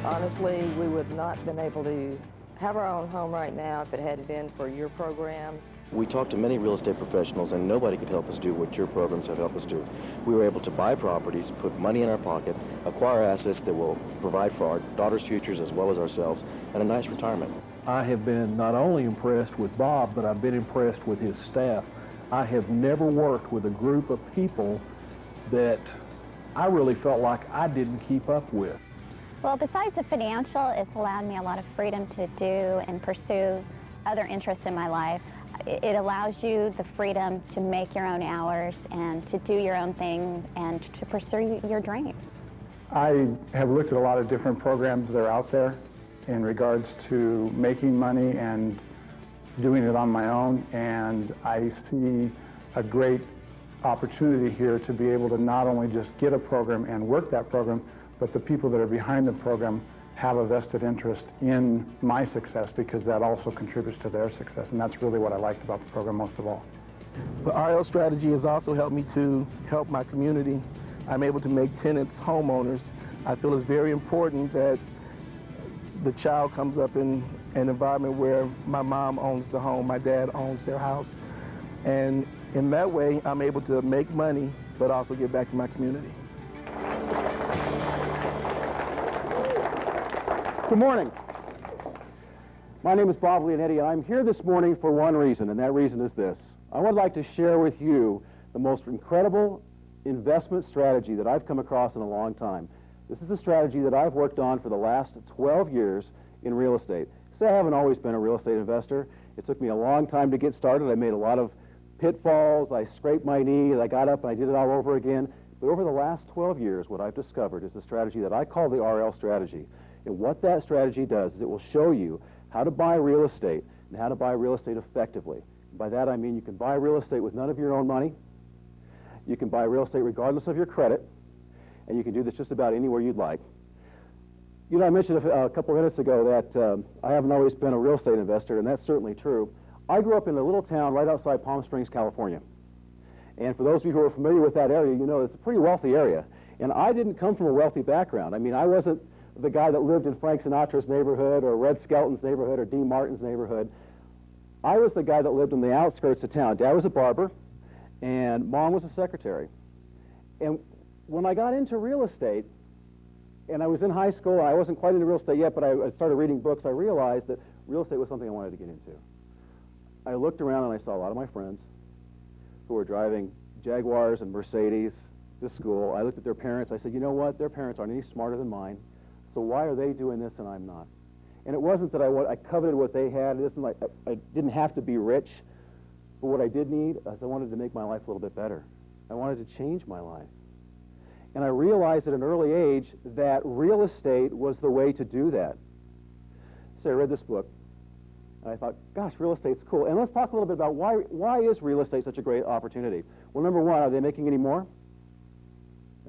Honestly, we would not have been able to have our own home right now if it hadn't been for your program. We talked to many real estate professionals, and nobody could help us do what your programs have helped us do. We were able to buy properties, put money in our pocket, acquire assets that will provide for our daughters' futures as well as ourselves, and a nice retirement. I have been not only impressed with Bob, but I've been impressed with his staff. I have never worked with a group of people that I really felt like I didn't keep up with. Well, besides the financial, it's allowed me a lot of freedom to do and pursue other interests in my life. It allows you the freedom to make your own hours and to do your own thing and to pursue your dreams. I have looked at a lot of different programs that are out there in regards to making money and doing it on my own, and I see a great opportunity here to be able to not only just get a program and work that program, but the people that are behind the program have a vested interest in my success, because that also contributes to their success, and that's really what I liked about the program most of all. The RL strategy has also helped me to help my community. I'm able to make tenants homeowners. I feel it's very important that the child comes up in an environment where my mom owns the home, my dad owns their house, and in that way I'm able to make money but also give back to my community. Good morning. My name is Bob Leonetti, and I'm here this morning for one reason, and that reason is this. I would like to share with you the most incredible investment strategy that I've come across in a long time. This is a strategy that I've worked on for the last 12 years in real estate. See, I haven't always been a real estate investor. It took me a long time to get started. I made a lot of pitfalls. I scraped my knee. I got up and I did it all over again. But over the last 12 years, what I've discovered is a strategy that I call the RL strategy. And what that strategy does is it will show you how to buy real estate and how to buy real estate effectively. And by that I mean you can buy real estate with none of your own money. You can buy real estate regardless of your credit. And you can do this just about anywhere you'd like. You know, I mentioned a couple of minutes ago that I haven't always been a real estate investor, and that's certainly true. I grew up in a little town right outside Palm Springs, California. And for those of you who are familiar with that area, you know it's a pretty wealthy area. And I didn't come from a wealthy background. I mean, I wasn't the guy that lived in Frank Sinatra's neighborhood or Red Skelton's neighborhood or Dean Martin's neighborhood. I was the guy that lived on the outskirts of town. Dad was a barber, and Mom was a secretary. And when I got into real estate, and I was in high school, I wasn't quite into real estate yet, but I started reading books, I realized that real estate was something I wanted to get into. I looked around and I saw a lot of my friends who were driving Jaguars and Mercedes to school. I looked at their parents. I said, you know what? Their parents aren't any smarter than mine. So why are they doing this and I'm not? And it wasn't that I coveted what they had. It isn't like I didn't have to be rich. But what I did need is I wanted to make my life a little bit better. I wanted to change my life. And I realized at an early age that real estate was the way to do that. So I read this book, and I thought, gosh, real estate's cool. And let's talk a little bit about why is real estate such a great opportunity? Well, number one, are they making any more?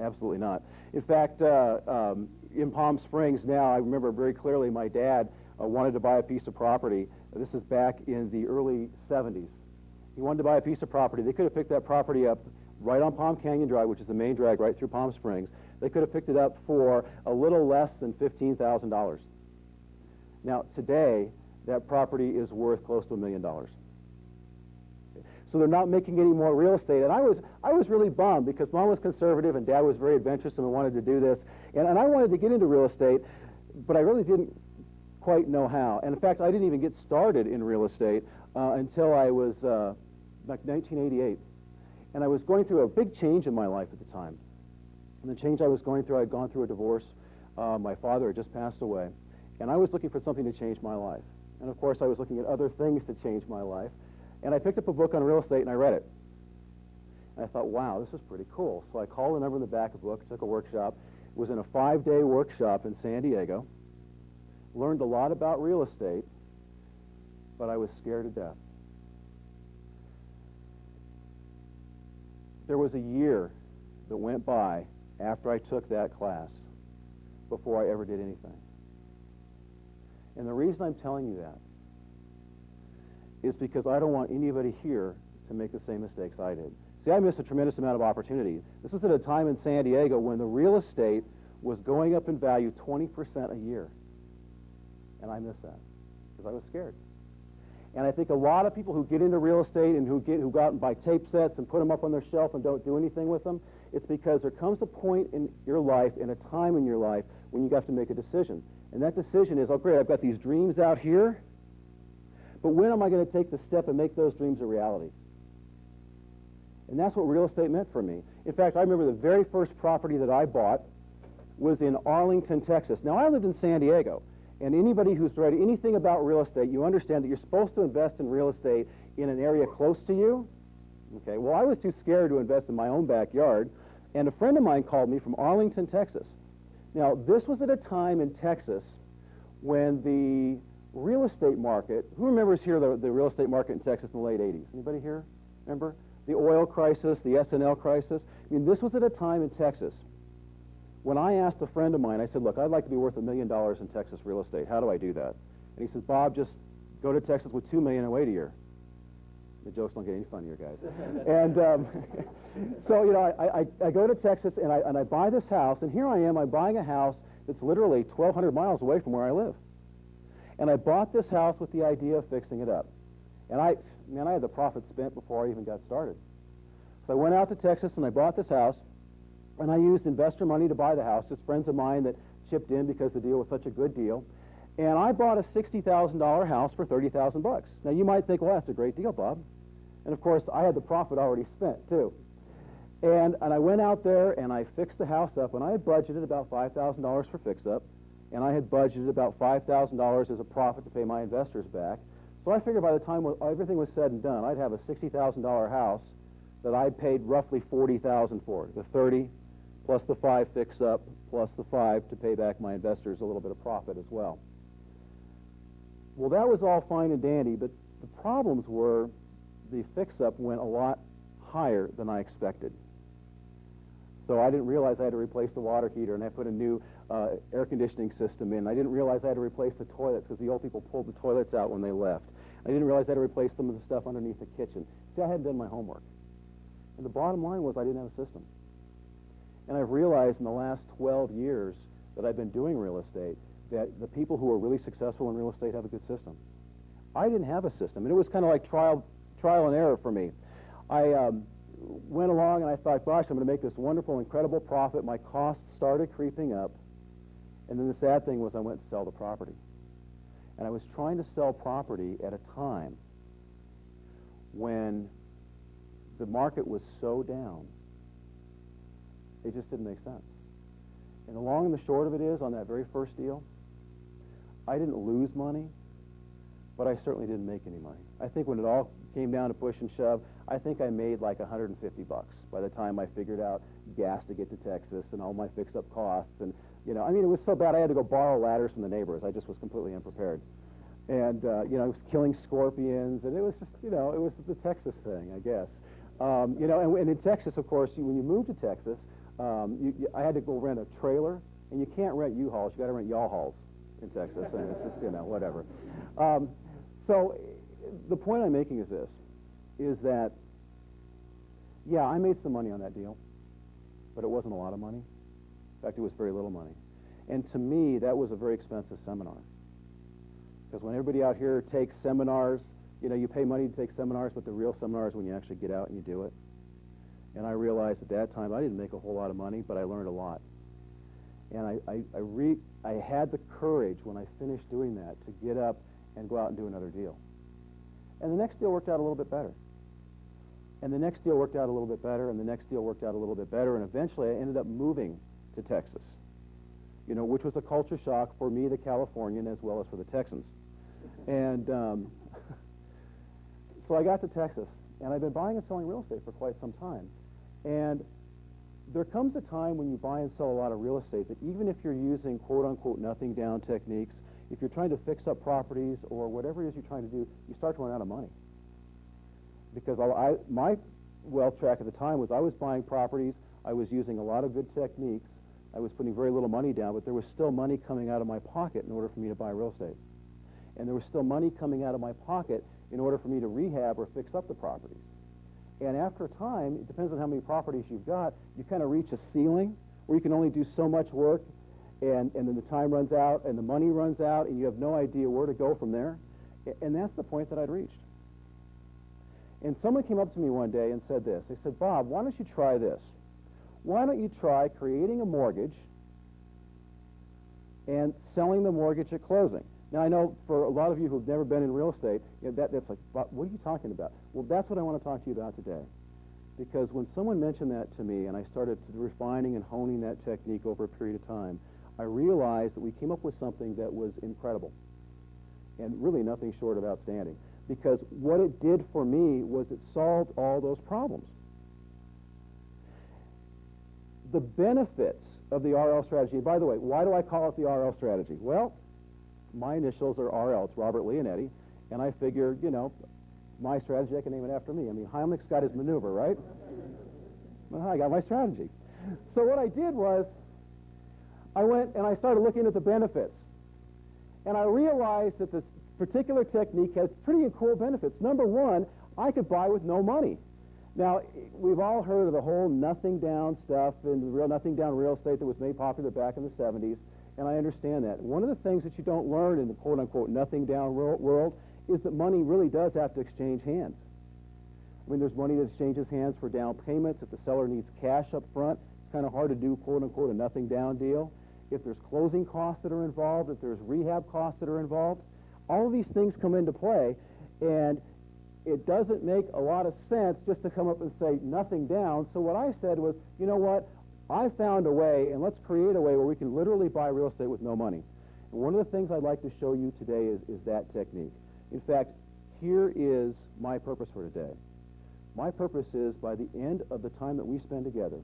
Absolutely not. In fact, in Palm Springs now, I remember very clearly my dad wanted to buy a piece of property. This is back in the early 70s. He wanted to buy a piece of property. They could have picked that property up right on Palm Canyon Drive, which is the main drag right through Palm Springs. They could have picked it up for a little less than $15,000. Now, today, that property is worth close to $1 million. So they're not making any more real estate. And I was really bummed because Mom was conservative and Dad was very adventurous and wanted to do this. And I wanted to get into real estate, but I really didn't quite know how. And in fact, I didn't even get started in real estate until I was like 1988. And I was going through a big change in my life at the time. And the change I was going through, I had gone through a divorce. My father had just passed away. And I was looking for something to change my life. And of course, I was looking at other things to change my life. And I picked up a book on real estate and I read it. And I thought, wow, this is pretty cool. So I called the number in the back of the book, took a workshop. It was in a 5-day workshop in San Diego. Learned a lot about real estate, but I was scared to death. There was a year that went by after I took that class before I ever did anything. And the reason I'm telling you that is because I don't want anybody here to make the same mistakes I did. See, I missed a tremendous amount of opportunity. This was at a time in San Diego when the real estate was going up in value 20% a year. And I missed that because I was scared. And I think a lot of people who get into real estate and who go out and buy tape sets and put them up on their shelf and don't do anything with them, it's because there comes a point in your life, in a time in your life, when you have to make a decision. And that decision is, oh great, I've got these dreams out here, but when am I going to take the step and make those dreams a reality? And that's what real estate meant for me. In fact, I remember the very first property that I bought was in Arlington, Texas. Now, I lived in San Diego. And anybody who's read anything about real estate, you understand that you're supposed to invest in real estate in an area close to you. Okay, well, I was too scared to invest in my own backyard, and a friend of mine called me from Arlington, Texas. Now, this was at a time in Texas when the real estate market, who remembers here the real estate market in Texas in the late 80s? Anybody here remember? The oil crisis, the S&L crisis. I mean, this was at a time in Texas when I asked a friend of mine, I said, look, I'd like to be worth $1 million in Texas real estate. How do I do that? And he says, Bob, just go to Texas with $2 million and wait a year. The jokes don't get any funnier, guys. And so, you know, I go to Texas and I buy this house, and here I am, I'm buying a house that's literally 1,200 miles away from where I live. And I bought this house with the idea of fixing it up. And I had the profit spent before I even got started. So I went out to Texas and I bought this house. And I used investor money to buy the house, just friends of mine that chipped in because the deal was such a good deal. And I bought a $60,000 house for $30,000. Now, you might think, well, that's a great deal, Bob. And, of course, I had the profit already spent, too. And I went out there and I fixed the house up, and I had budgeted about $5,000 for fix-up, and I had budgeted about $5,000 as a profit to pay my investors back. So I figured by the time everything was said and done, I'd have a $60,000 house that I'd paid roughly $40,000 for, the 30 plus the 5 fix-up, plus the 5 to pay back my investors a little bit of profit as well. Well, that was all fine and dandy, but the problems were the fix-up went a lot higher than I expected. So I didn't realize I had to replace the water heater, and I put a new air conditioning system in. I didn't realize I had to replace the toilets because the old people pulled the toilets out when they left. I didn't realize I had to replace some of the stuff underneath the kitchen. See, I hadn't done my homework. And the bottom line was I didn't have a system. And I've realized in the last 12 years that I've been doing real estate that the people who are really successful in real estate have a good system. I didn't have a system, and it was kind of like trial and error for me. I went along and I thought, gosh, I'm going to make this wonderful, incredible profit. My costs started creeping up, and then the sad thing was I went to sell the property. And I was trying to sell property at a time when the market was so down. It just didn't make sense. And the long and the short of it is, on that very first deal, I didn't lose money, but I certainly didn't make any money. I think when it all came down to push and shove, I think I made like $150 by the time I figured out gas to get to Texas and all my fix-up costs. And, you know, I mean, it was so bad I had to go borrow ladders from the neighbors. I just was completely unprepared. And, you know, I was killing scorpions, and it was just, you know, it was the Texas thing, I guess. You know, and in Texas, of course, when you move to Texas, I had to go rent a trailer, and you can't rent U-Hauls, you got to rent y'all-hauls in Texas, and it's just, you know, whatever. So the point I'm making is this, is that, yeah, I made some money on that deal, but it wasn't a lot of money. In fact, it was very little money. And to me, that was a very expensive seminar. Because when everybody out here takes seminars, you know, you pay money to take seminars, but the real seminar is when you actually get out and you do it. And I realized at that time I didn't make a whole lot of money, but I learned a lot. And I had the courage when I finished doing that to get up and go out and do another deal. And the next deal worked out a little bit better. And the next deal worked out a little bit better, and the next deal worked out a little bit better, and eventually I ended up moving to Texas, you know, which was a culture shock for me, the Californian, as well as for the Texans. And so I got to Texas, and I've been buying and selling real estate for quite some time. And there comes a time when you buy and sell a lot of real estate that even if you're using quote-unquote nothing down techniques, if you're trying to fix up properties or whatever it is you're trying to do, you start to run out of money. Because my wealth track at the time was I was buying properties, I was using a lot of good techniques, I was putting very little money down, but there was still money coming out of my pocket in order for me to buy real estate. And there was still money coming out of my pocket in order for me to rehab or fix up the properties. And after a time, it depends on how many properties you've got, you kind of reach a ceiling where you can only do so much work and then the time runs out, and the money runs out, and you have no idea where to go from there. And that's the point that I'd reached. And someone came up to me one day and said this. They said, Bob, why don't you try this? Why don't you try creating a mortgage and selling the mortgage at closing? Now, I know for a lot of you who've never been in real estate, that's like, what are you talking about? Well, that's what I want to talk to you about today. Because when someone mentioned that to me and I started refining and honing that technique over a period of time, I realized that we came up with something that was incredible and really nothing short of outstanding. Because what it did for me was it solved all those problems. The benefits of the RL strategy, and by the way, why do I call it the RL strategy? Well, my initials are RL, it's Robert Leonetti, and I figure, you know, my strategy, I can name it after me. I mean, Heimlich's got his maneuver, right? Well, I got my strategy. So what I did was, I went and I started looking at the benefits. And I realized that this particular technique has pretty cool benefits. Number one, I could buy with no money. Now, we've all heard of the whole nothing down stuff and the real nothing down real estate that was made popular back in the 70s, and I understand that. One of the things that you don't learn in the quote-unquote nothing down world is that money really does have to exchange hands. I mean, there's money that exchanges hands for down payments. If the seller needs cash up front, it's kind of hard to do quote-unquote a nothing down deal. If there's closing costs that are involved, if there's rehab costs that are involved, all of these things come into play, and it doesn't make a lot of sense just to come up and say nothing down. So what I said was, you know what, I found a way, and let's create a way where we can literally buy real estate with no money. And one of the things I'd like to show you today is that technique. In fact, here is my purpose for today. My purpose is, by the end of the time that we spend together,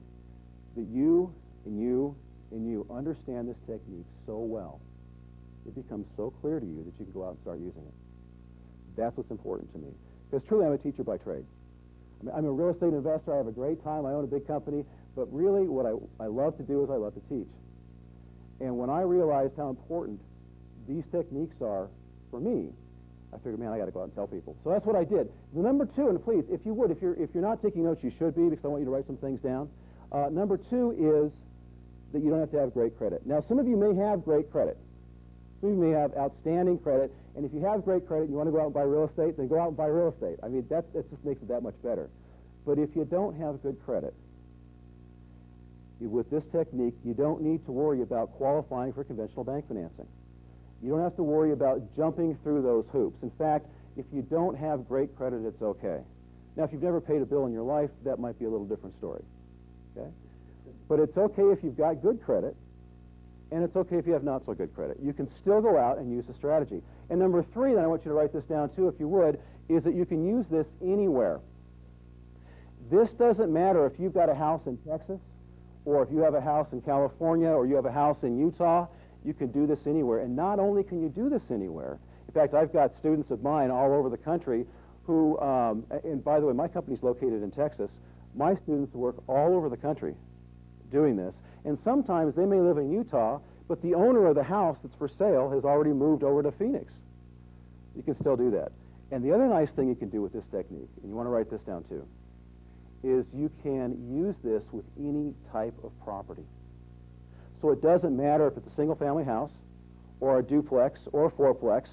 that you and you and you understand this technique so well, it becomes so clear to you that you can go out and start using it. That's what's important to me. Because truly, I'm a teacher by trade. I mean, I'm a real estate investor. I have a great time. I own a big company. But really, what I love to do is I love to teach. And when I realized how important these techniques are for me, I figured, man, I got to go out and tell people. So that's what I did. The number two, and please, if you would, if you're not taking notes, you should be, because I want you to write some things down. Number two is that you don't have to have great credit. Now, some of you may have great credit. Some of you may have outstanding credit. And if you have great credit and you want to go out and buy real estate, then go out and buy real estate. I mean, that just makes it that much better. But if you don't have good credit, with this technique, you don't need to worry about qualifying for conventional bank financing. You don't have to worry about jumping through those hoops. In fact, if you don't have great credit, it's okay. Now, if you've never paid a bill in your life, that might be a little different story. Okay? But it's okay if you've got good credit, and it's okay if you have not so good credit. You can still go out and use the strategy. And number three, then I want you to write this down too, if you would, is that you can use this anywhere. This doesn't matter if you've got a house in Texas, or if you have a house in California, or you have a house in Utah. You can do this anywhere. And not only can you do this anywhere, in fact, I've got students of mine all over the country who, and by the way, my company's located in Texas. My students work all over the country doing this. And sometimes they may live in Utah, but the owner of the house that's for sale has already moved over to Phoenix. You can still do that. And the other nice thing you can do with this technique, and you want to write this down too, is you can use this with any type of property. So it doesn't matter if it's a single-family house, or a duplex, or a fourplex,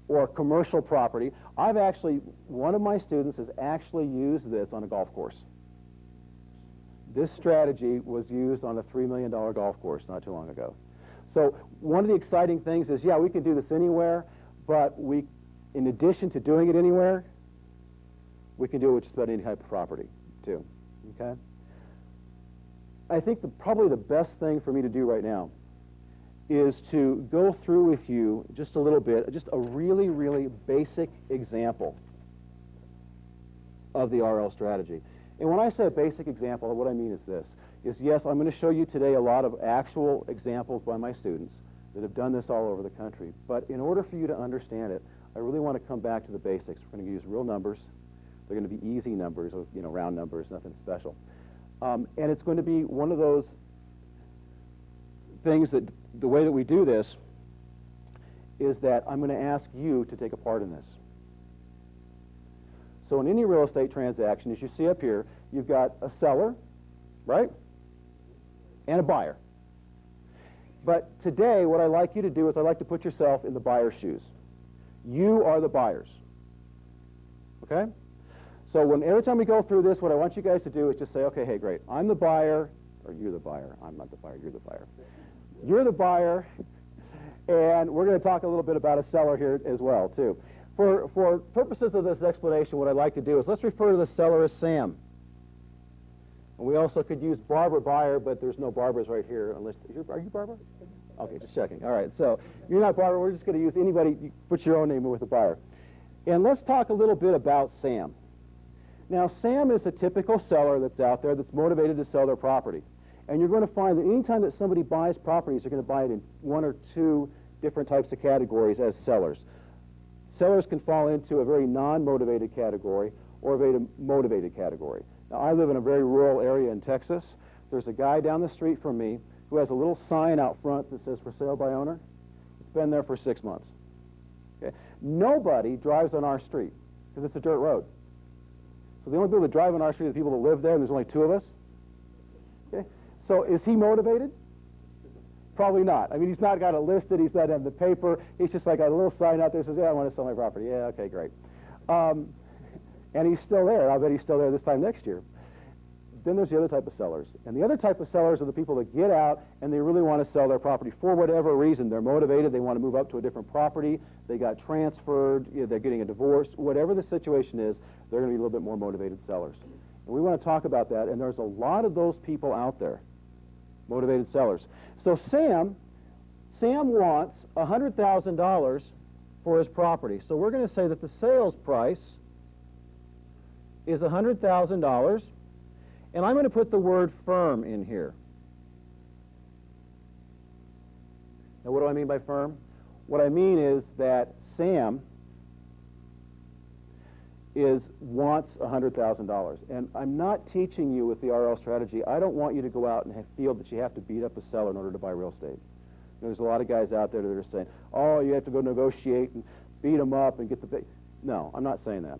or a commercial property. One of my students has actually used this on a golf course. This strategy was used on a $3 million golf course not too long ago. So one of the exciting things is, yeah, we can do this anywhere, but in addition to doing it anywhere, we can do it with just about any type of property, too, okay? I think probably the best thing for me to do right now is to go through with you just a little bit, just a really, really basic example of the RL strategy. And when I say a basic example, what I mean is this, is yes, I'm going to show you today a lot of actual examples by my students that have done this all over the country. But in order for you to understand it, I really want to come back to the basics. We're going to use real numbers. They're going to be easy numbers, round numbers, nothing special. And it's going to be one of those things that the way that we do this is that I'm going to ask you to take a part in this. So in any real estate transaction, as you see up here, you've got a seller, right, and a buyer. But today, what I'd like you to do is I'd like to put yourself in the buyer's shoes. You are the buyers. Okay? So every time we go through this, what I want you guys to do is just say, okay, hey, great, I'm the buyer, or you're the buyer. I'm not the buyer, you're the buyer. You're the buyer, and we're going to talk a little bit about a seller here as well, too. For purposes of this explanation, what I'd like to do is let's refer to the seller as Sam. And we also could use Barbara buyer, but there's no Barbaras right here. Unless, are you Barbara? Okay, just checking. All right, so you're not Barbara. We're just going to use anybody. You put your own name in with a buyer. And let's talk a little bit about Sam. Now, Sam is a typical seller that's out there that's motivated to sell their property. And you're going to find that anytime that somebody buys properties, they're going to buy it in one or two different types of categories as sellers. Sellers can fall into a very non-motivated category or a very motivated category. Now, I live in a very rural area in Texas. There's a guy down the street from me who has a little sign out front that says for sale by owner. It's been there for 6 months. Okay? Nobody drives on our street because it's a dirt road. So the only people that drive on our street are the people that live there, and there's only 2 of us. Okay? So is he motivated? Probably not. I mean, he's not got it listed. He's not in the paper. He's just like got a little sign out there that says, yeah, I want to sell my property. Yeah, okay, great. And he's still there. I'll bet he's still there this time next year. Then there's the other type of sellers. And the other type of sellers are the people that get out and they really want to sell their property for whatever reason. They're motivated. They want to move up to a different property. They got transferred. You know, they're getting a divorce. Whatever the situation is, they're going to be a little bit more motivated sellers. And we want to talk about that. And there's a lot of those people out there, motivated sellers. So Sam wants $100,000 for his property. So we're going to say that the sales price is $100,000, and I'm going to put the word firm in here. Now, what do I mean by firm? What I mean is that Sam wants $100,000, and I'm not teaching you with the RL strategy. I don't want you to go out and feel that you have to beat up a seller in order to buy real estate. You know, there's a lot of guys out there that are saying, oh, you have to go negotiate and beat them up and get the... No, I'm not saying that.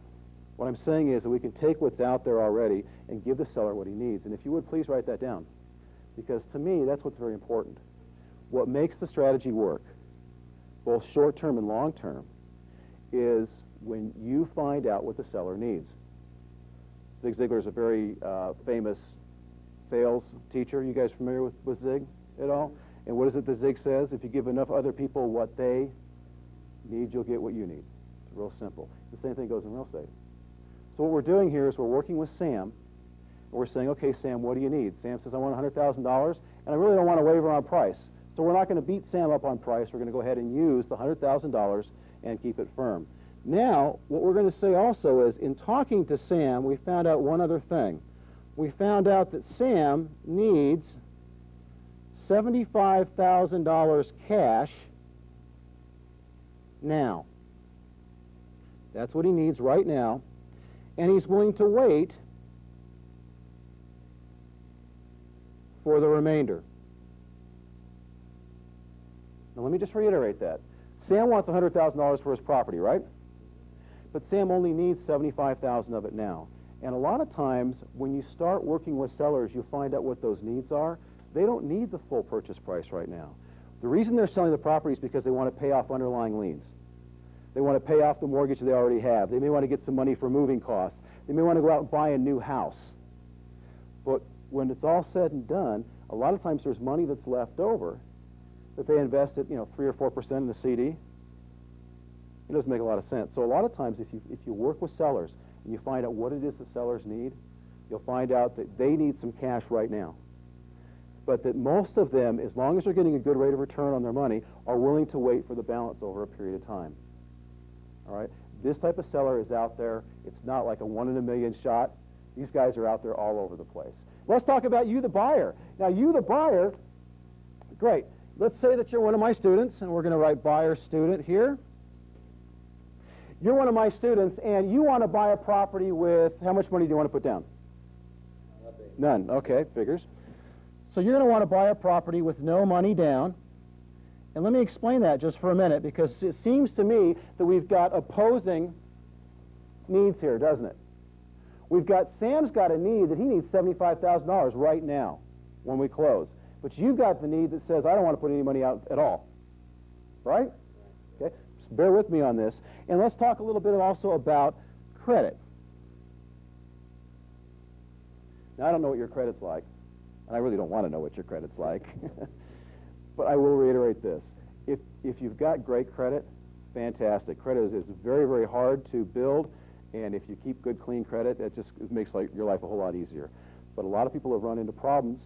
What I'm saying is that we can take what's out there already and give the seller what he needs. And if you would, please write that down. Because to me, that's what's very important. What makes the strategy work, both short-term and long-term, is when you find out what the seller needs. Zig Ziglar is a very famous sales teacher. You guys familiar with Zig at all? And what is it that Zig says? If you give enough other people what they need, you'll get what you need. It's real simple. The same thing goes in real estate. So what we're doing here is we're working with Sam, and we're saying, okay, Sam, what do you need? Sam says, I want $100,000, and I really don't want to waver on price. So we're not going to beat Sam up on price. We're going to go ahead and use the $100,000 and keep it firm. Now, what we're going to say also is, in talking to Sam, we found out one other thing. We found out that Sam needs $75,000 cash now. That's what he needs right now. And he's willing to wait for the remainder. Now, let me just reiterate that. Sam wants $100,000 for his property, right? But Sam only needs $75,000 of it now. And a lot of times, when you start working with sellers, you find out what those needs are. They don't need the full purchase price right now. The reason they're selling the property is because they want to pay off underlying liens. They want to pay off the mortgage they already have. They may want to get some money for moving costs. They may want to go out and buy a new house. But when it's all said and done, a lot of times there's money that's left over that they invested, 3 or 4% in the CD. It doesn't make a lot of sense. So a lot of times if you work with sellers and you find out what it is the sellers need, you'll find out that they need some cash right now. But that most of them, as long as they're getting a good rate of return on their money, are willing to wait for the balance over a period of time. All right? This type of seller is out there. It's not like a 1 in a million shot. These guys are out there all over the place. Let's talk about you, the buyer. Now, you, the buyer, great. Let's say that you're one of my students, and we're going to write buyer student here. You're one of my students, and you want to buy a property with, how much money do you want to put down? None. Okay, figures. So you're going to want to buy a property with no money down. And let me explain that just for a minute, because it seems to me that we've got opposing needs here, doesn't it? Sam's got a need that he needs $75,000 right now when we close. But you've got the need that says, I don't want to put any money out at all. Right? Okay? Just bear with me on this. And let's talk a little bit also about credit. Now, I don't know what your credit's like, and I really don't want to know what your credit's like. But I will reiterate this. If you've got great credit, fantastic. Credit is very, very hard to build, and if you keep good, clean credit, it makes your life a whole lot easier. But a lot of people have run into problems,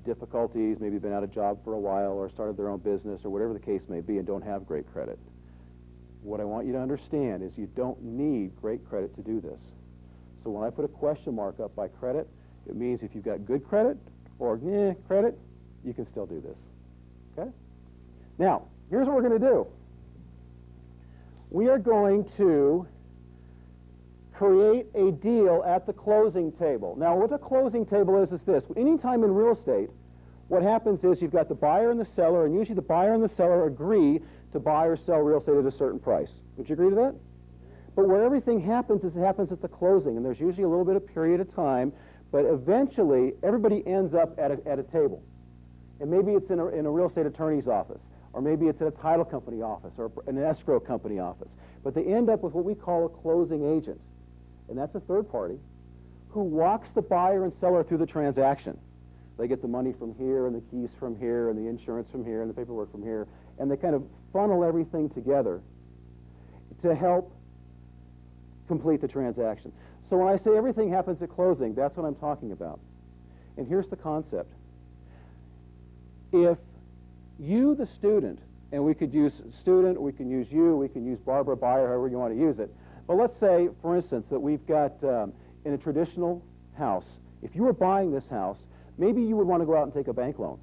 difficulties, maybe been out of job for a while or started their own business or whatever the case may be and don't have great credit. What I want you to understand is you don't need great credit to do this. So when I put a question mark up by credit, it means if you've got good credit or credit, you can still do this. Okay? Now, here's what we're going to do. We are going to create a deal at the closing table. Now, what the closing table is this. Anytime in real estate, what happens is you've got the buyer and the seller, and usually the buyer and the seller agree to buy or sell real estate at a certain price. Would you agree to that? But where everything happens is it happens at the closing, and there's usually a little bit of period of time, but eventually everybody ends up at a table. And maybe it's in a real estate attorney's office, or maybe it's at a title company office, or an escrow company office. But they end up with what we call a closing agent. And that's a third party who walks the buyer and seller through the transaction. They get the money from here, and the keys from here, and the insurance from here, and the paperwork from here, and they kind of funnel everything together to help complete the transaction. So when I say everything happens at closing, that's what I'm talking about. And here's the concept. If you, the student, and we could use student, we can use you, we can use Barbara buyer, however you want to use it. But let's say, for instance, that we've got in a traditional house, if you were buying this house, maybe you would want to go out and take a bank loan.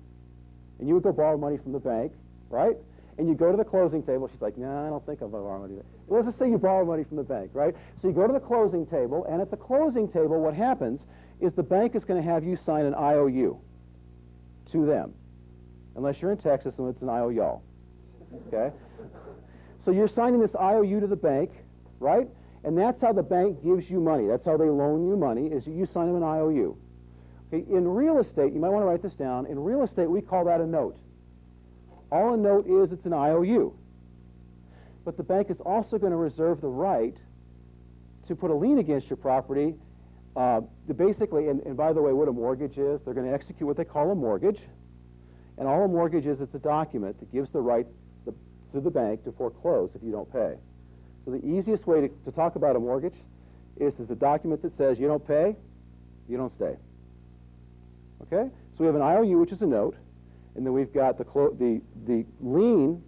And you would go borrow money from the bank, right? And you go to the closing table. She's like, no, I don't think I'm going to borrow money. Well, let's just say you borrow money from the bank, right? So you go to the closing table, and at the closing table, what happens is the bank is going to have you sign an IOU to them. Unless you're in Texas, and it's an IOU, okay? So you're signing this IOU to the bank, right? And that's how the bank gives you money. That's how they loan you money, is you sign them an IOU. Okay? In real estate, you might want to write this down. In real estate, we call that a note. All a note is, it's an IOU. But the bank is also going to reserve the right to put a lien against your property. Basically, and by the way, what a mortgage is, they're going to execute what they call a mortgage. And all a mortgage is, it's a document that gives the right to the bank to foreclose if you don't pay. So the easiest way to talk about a mortgage is a document that says you don't pay, you don't stay. Okay? So we have an IOU, which is a note, and then we've got the lien,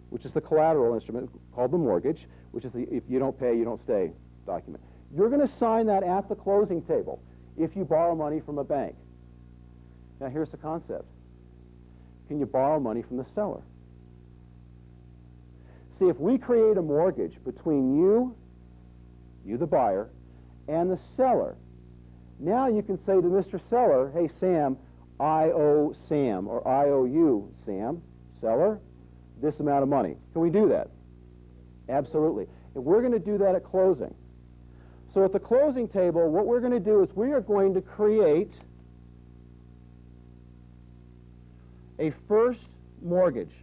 which is the collateral instrument called the mortgage, which is the if you don't pay, you don't stay document. You're going to sign that at the closing table if you borrow money from a bank. Now here's the concept. Can you borrow money from the seller? See, if we create a mortgage between you the buyer, and the seller, now you can say to Mr. Seller, hey, Sam, I owe Sam, or I owe you, Sam, seller, this amount of money. Can we do that? Absolutely. And we're going to do that at closing. So at the closing table, what we're going to do is we are going to create a first mortgage.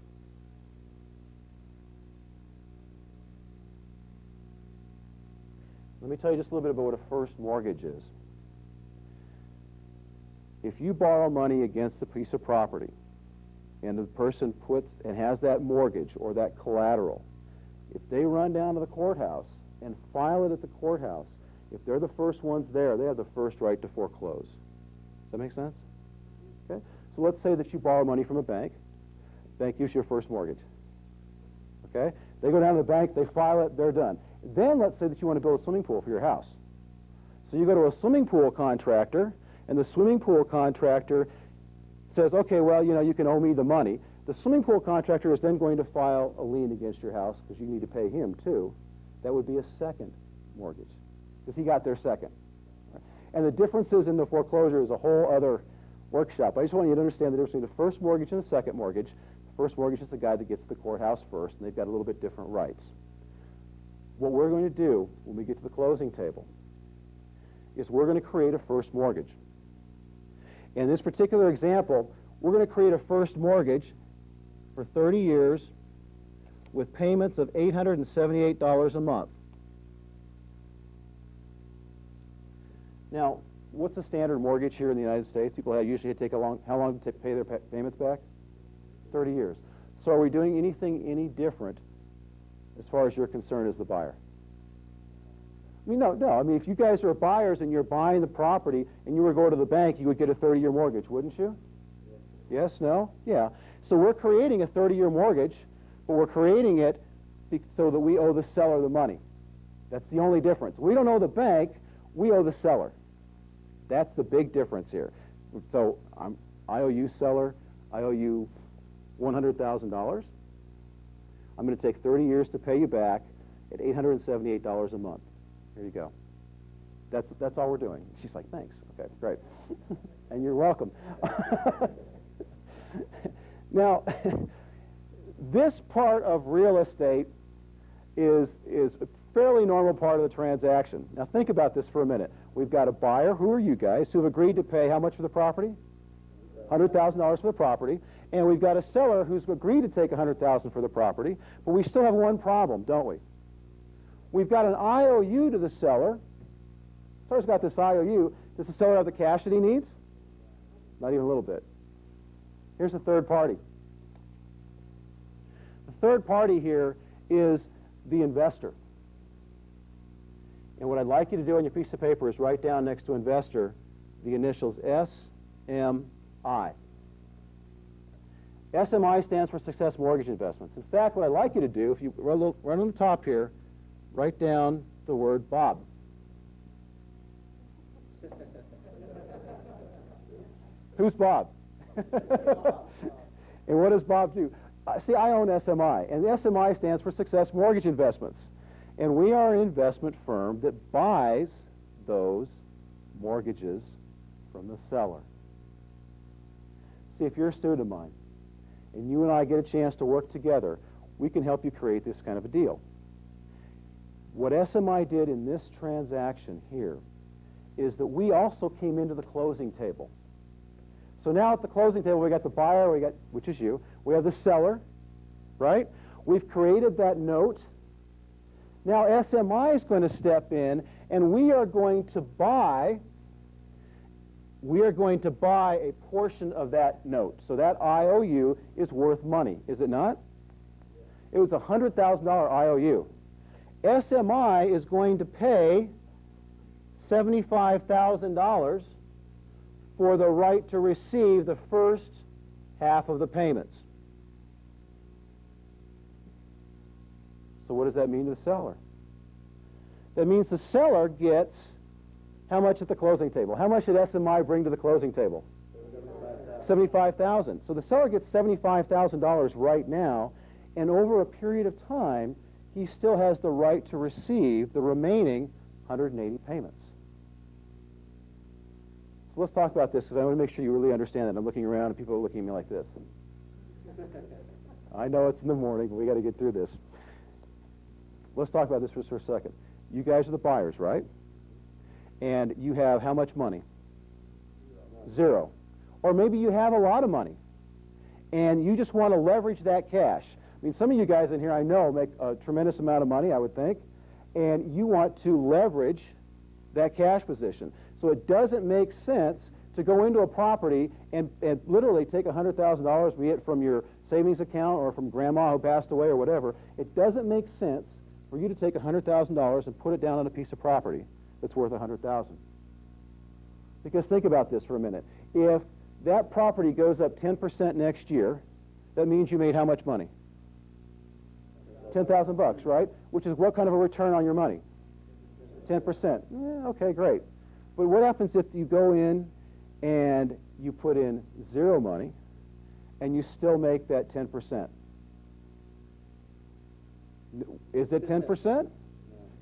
Let me tell you just a little bit about what a first mortgage is. If you borrow money against a piece of property, and the person has that mortgage or that collateral, if they run down to the courthouse and file it at the courthouse, if they're the first ones there, they have the first right to foreclose. Does that make sense? Okay? So let's say that you borrow money from a bank. Bank gives you your first mortgage. Okay? They go down to the bank, they file it, they're done. Then let's say that you want to build a swimming pool for your house. So you go to a swimming pool contractor, and the swimming pool contractor says, okay, well, you can owe me the money. The swimming pool contractor is then going to file a lien against your house because you need to pay him too. That would be a second mortgage because he got there second. And the differences in the foreclosure is a whole other workshop. I just want you to understand the difference between the first mortgage and the second mortgage. The first mortgage is the guy that gets to the courthouse first, and they've got a little bit different rights. What we're going to do when we get to the closing table is we're going to create a first mortgage. In this particular example, we're going to create a first mortgage for 30 years with payments of $878 a month. Now, what's the standard mortgage here in the United States? People usually take how long to pay their payments back? 30 years. So are we doing anything any different as far as you're concerned as the buyer? I mean, no. I mean, if you guys are buyers and you're buying the property and you were to go to the bank, you would get a 30-year mortgage, wouldn't you? Yes, no? Yeah. So we're creating a 30-year mortgage, but we're creating it so that we owe the seller the money. That's the only difference. We don't owe the bank, we owe the seller. That's the big difference here. So I owe you, seller, I owe you $100,000. I'm going to take 30 years to pay you back at $878 a month. Here you go. That's all we're doing. She's like, thanks. Okay, great. And you're welcome. Now, this part of real estate is a fairly normal part of the transaction. Now, think about this for a minute. We've got a buyer, who are you guys, who have agreed to pay how much for the property? $100,000 for the property. And we've got a seller who's agreed to take $100,000 for the property, but we still have one problem, don't we? We've got an IOU to the seller. The seller's got this IOU. Does the seller have the cash that he needs? Not even a little bit. Here's the third party. The third party here is the investor. And what I'd like you to do on your piece of paper is write down next to investor the initials SMI. SMI stands for Success Mortgage Investments. In fact, what I'd like you to do, if you run on the top here, write down the word Bob. Who's Bob? And what does Bob do? See, I own SMI, and the SMI stands for Success Mortgage Investments. And we are an investment firm that buys those mortgages from the seller. See, if you're a student of mine, and you and I get a chance to work together, we can help you create this kind of a deal. What SMI did in this transaction here is that we also came into the closing table. So now at the closing table, we got the buyer, which is you, we have the seller, right? We've created that note. Now SMI is going to step in, and we are going to buy a portion of that note. So that IOU is worth money, is it not? It was a $100,000 IOU. SMI is going to pay $75,000 for the right to receive the first half of the payments. So what does that mean to the seller? That means the seller gets how much at the closing table? How much did SMI bring to the closing table? $75,000. So the seller gets $75,000 right now, and over a period of time, he still has the right to receive the remaining 180 payments. So let's talk about this, because I want to make sure you really understand that. I'm looking around, and people are looking at me like this. I know it's in the morning, but we got to get through this. Let's talk about this for a second. You guys are the buyers, right? And you have how much money? Zero. Or maybe you have a lot of money, and you just want to leverage that cash. I mean, some of you guys in here, I know, make a tremendous amount of money, I would think, and you want to leverage that cash position. So it doesn't make sense to go into a property and literally take $100,000, be it from your savings account or from grandma who passed away or whatever. It doesn't make sense for you to take $100,000 and put it down on a piece of property that's worth $100,000. Because think about this for a minute. If that property goes up 10% next year, that means you made how much money? $10,000, right? Which is what kind of a return on your money? 10%. Yeah, okay, great. But what happens if you go in and you put in zero money and you still make that 10%? Is it 10%?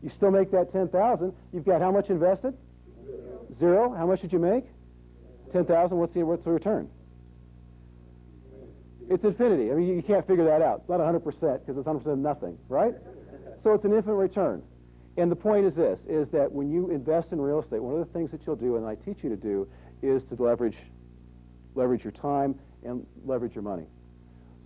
You still make that 10,000. You've got how much invested? Zero. How much did you make? 10,000. What's the return? It's infinity. I mean, you can't figure that out. It's not 100% because it's 100% of nothing, right? So it's an infinite return. And the point is this, is that when you invest in real estate, one of the things that you'll do, and I teach you to do, is to leverage your time and leverage your money.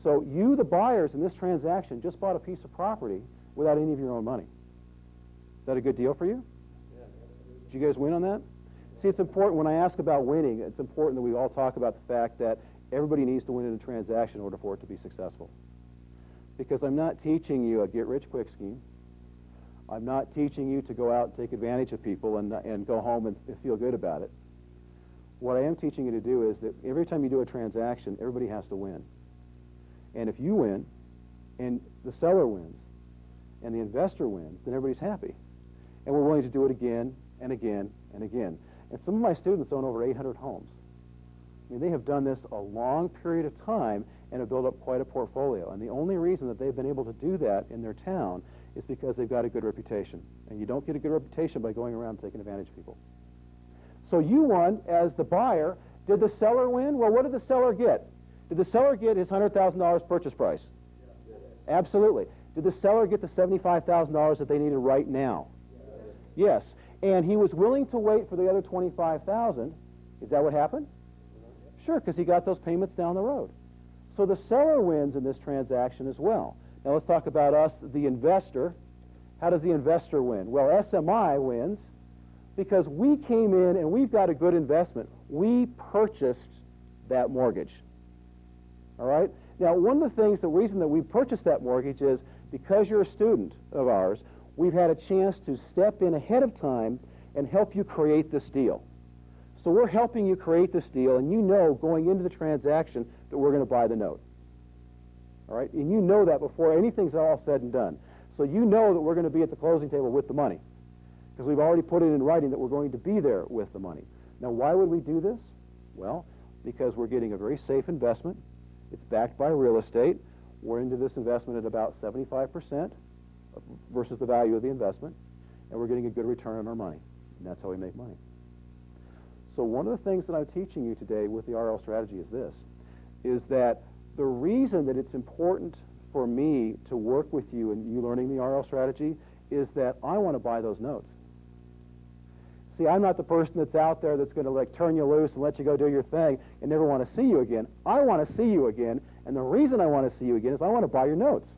So you, the buyers in this transaction, just bought a piece of property without any of your own money. Is that a good deal for you? Did you guys win on that? See, it's important when I ask about winning, it's important that we all talk about the fact that everybody needs to win in a transaction in order for it to be successful. Because I'm not teaching you a get-rich-quick scheme. I'm not teaching you to go out and take advantage of people and go home and feel good about it. What I am teaching you to do is that every time you do a transaction, everybody has to win. And if you win, and the seller wins, and the investor wins, then everybody's happy. And we're willing to do it again and again and again. And some of my students own over 800 homes. I mean, they have done this a long period of time and have built up quite a portfolio. And the only reason that they've been able to do that in their town is because they've got a good reputation. And you don't get a good reputation by going around taking advantage of people. So you won as the buyer. Did the seller win? Well, what did the seller get? Did the seller get his $100,000 purchase price? Absolutely. Did the seller get the $75,000 that they needed right now? Yes. And he was willing to wait for the other $25,000. Is that what happened? Sure, because he got those payments down the road. So the seller wins in this transaction as well. Now let's talk about us, the investor. How does the investor win? Well, SMI wins because we came in and we've got a good investment. We purchased that mortgage. All right? Now, one of the things, the reason that we purchased that mortgage is because you're a student of ours, we've had a chance to step in ahead of time and help you create this deal. So we're helping you create this deal, and you know going into the transaction that we're going to buy the note. All right? And you know that before anything's all said and done. So you know that we're going to be at the closing table with the money because we've already put it in writing that we're going to be there with the money. Now, why would we do this? Well, because we're getting a very safe investment. It's backed by real estate. We're into this investment at about 75% versus the value of the investment, and we're getting a good return on our money. And that's how we make money. So one of the things that I'm teaching you today with the RL strategy is this, is that the reason that it's important for me to work with you and you learning the RL strategy is that I want to buy those notes. See, I'm not the person that's out there that's going to like turn you loose and let you go do your thing and never want to see you again. I want to see you again, and the reason I want to see you again is I want to buy your notes.